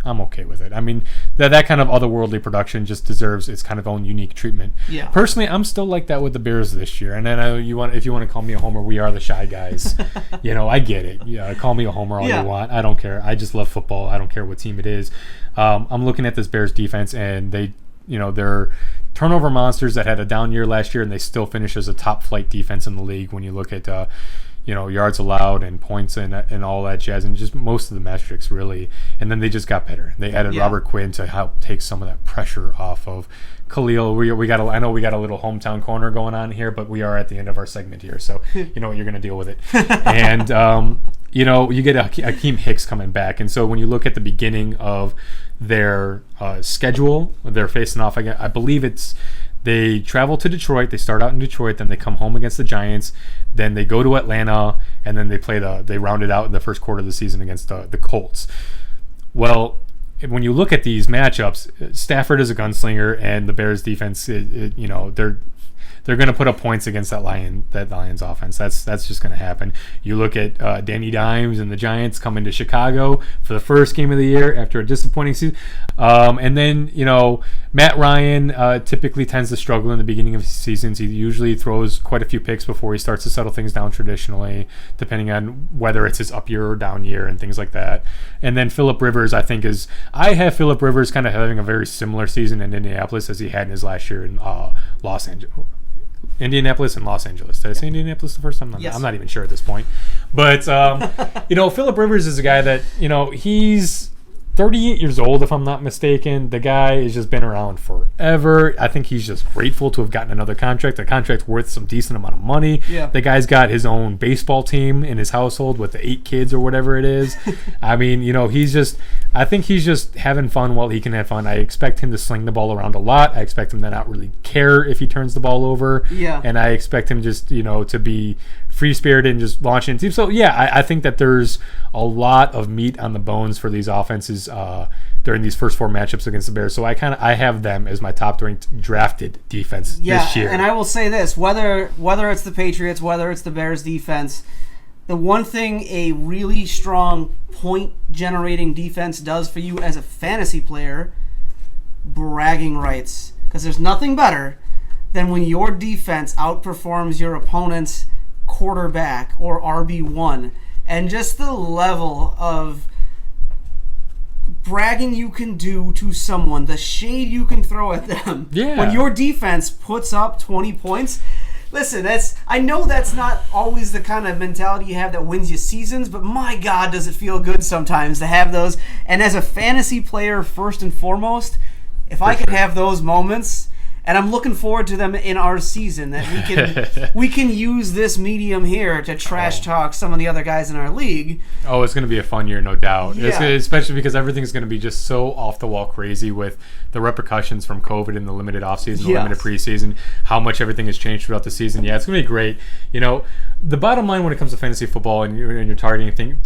I'm okay with it. I mean, that kind of otherworldly production just deserves its kind of own unique treatment. Yeah. Personally, I'm still like that with the Bears this year. And then if you want to call me a homer, we are the shy guys. I get it. Yeah, call me a homer all you want. I don't care. I just love football. I don't care what team it is. I'm looking at this Bears defense, and they're turnover monsters that had a down year last year, and they still finish as a top flight defense in the league when you look at yards allowed and points and all that jazz, and just most of the metrics really. And then they just got better. They added Robert Quinn to help take some of that pressure off of Khalil. I know we got a little hometown corner going on here, but we are at the end of our segment here, so you're going to deal with it. And you get Akeem Hicks coming back, and so when you look at the beginning of their schedule, they're facing off again. I believe they travel to Detroit. They start out in Detroit, then they come home against the Giants. Then they go to Atlanta, and then they round it out in the first quarter of the season against the Colts. Well, when you look at these matchups, Stafford is a gunslinger, and the Bears defense, they're going to put up points against that Lions offense. That's just going to happen. You look at Danny Dimes and the Giants coming to Chicago for the first game of the year after a disappointing season. And then, Matt Ryan typically tends to struggle in the beginning of seasons. He usually throws quite a few picks before he starts to settle things down traditionally, depending on whether it's his up year or down year and things like that. And then Phillip Rivers, I have Phillip Rivers kind of having a very similar season in Indianapolis as he had in his last year in Indianapolis and Los Angeles. Did I say Indianapolis the first time? Yes. I'm not even sure at this point. But, Phillip Rivers is a guy that, he's 38 years old, if I'm not mistaken. The guy has just been around forever. I think he's just grateful to have gotten another contract. The contract's worth some decent amount of money. Yeah. The guy's got his own baseball team in his household with the 8 kids or whatever it is. I mean, I think he's just having fun while he can have fun. I expect him to sling the ball around a lot. I expect him to not really care if he turns the ball over. Yeah. And I expect him just, to be free-spirited and just launching teams. So, yeah, I think that there's a lot of meat on the bones for these offenses during these first 4 matchups against the Bears. So I have them as my top-ranked drafted defense this year. And I will say this, whether it's the Patriots, whether it's the Bears defense, the one thing a really strong point-generating defense does for you as a fantasy player, bragging rights. Because there's nothing better than when your defense outperforms your opponent's quarterback or RB1. And just the level of bragging you can do to someone, the shade you can throw at them. Yeah. When your defense puts up 20 points, listen, I know that's not always the kind of mentality you have that wins you seasons, but my God, does it feel good sometimes to have those. And as a fantasy player, first and foremost, if I could have those moments, and I'm looking forward to them in our season, that we can use this medium here to trash talk some of the other guys in our league. Oh, it's going to be a fun year, no doubt. Yeah. Especially because everything's going to be just so off-the-wall crazy with the repercussions from COVID and the limited offseason, the limited preseason, how much everything has changed throughout the season. Yeah, it's going to be great. The bottom line when it comes to fantasy football and you're targeting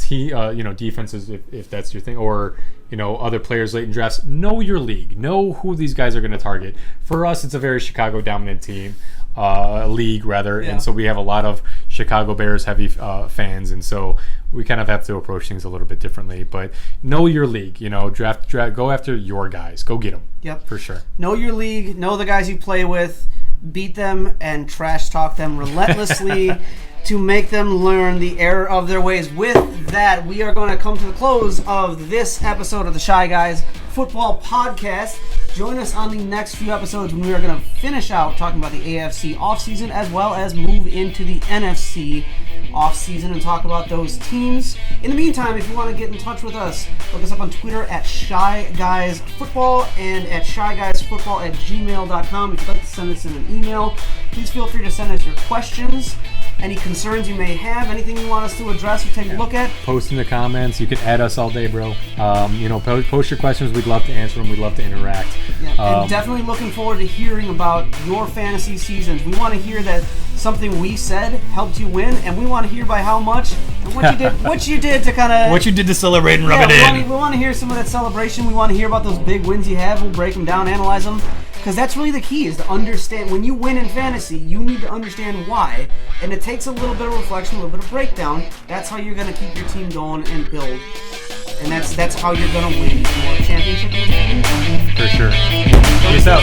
defenses, if that's your thing, or other players late in drafts, know your league. Know who these guys are going to target. For us, it's a very Chicago-dominant team, league, rather. Yeah. And so we have a lot of Chicago Bears heavy fans. And so we kind of have to approach things a little bit differently. But know your league. Draft, go after your guys. Go get them. Yep. For sure. Know your league. Know the guys you play with. Beat them and trash talk them relentlessly to make them learn the error of their ways. With that, we are going to come to the close of this episode of the Shy Guys Football Podcast. Join us on the next few episodes when we are going to finish out talking about the AFC offseason as well as move into the NFC offseason and talk about those teams. In the meantime, if you want to get in touch with us, look us up on Twitter at Shy Guys Football and at shyguysfootball@gmail.com. If you'd like to send us in an email, please feel free to send us your questions, any concerns you may have, anything you want us to address or take a look at. Post in the comments. You can add us all day, bro. Post your questions. We'd love to answer them. We'd love to interact. Yeah, and definitely looking forward to hearing about your fantasy seasons. We want to hear that something we said helped you win, and we want to hear by how much and what you did to kind of what you did to celebrate and rub it in. We want to hear some of that celebration. We want to hear about those big wins you have. We'll break them down, analyze them, because that's really the key, is to understand. When you win in fantasy, you need to understand why, and it takes a little bit of reflection, a little bit of breakdown. That's how you're going to keep your team going and build. And that's how you're going to win your championship. For sure. Peace out.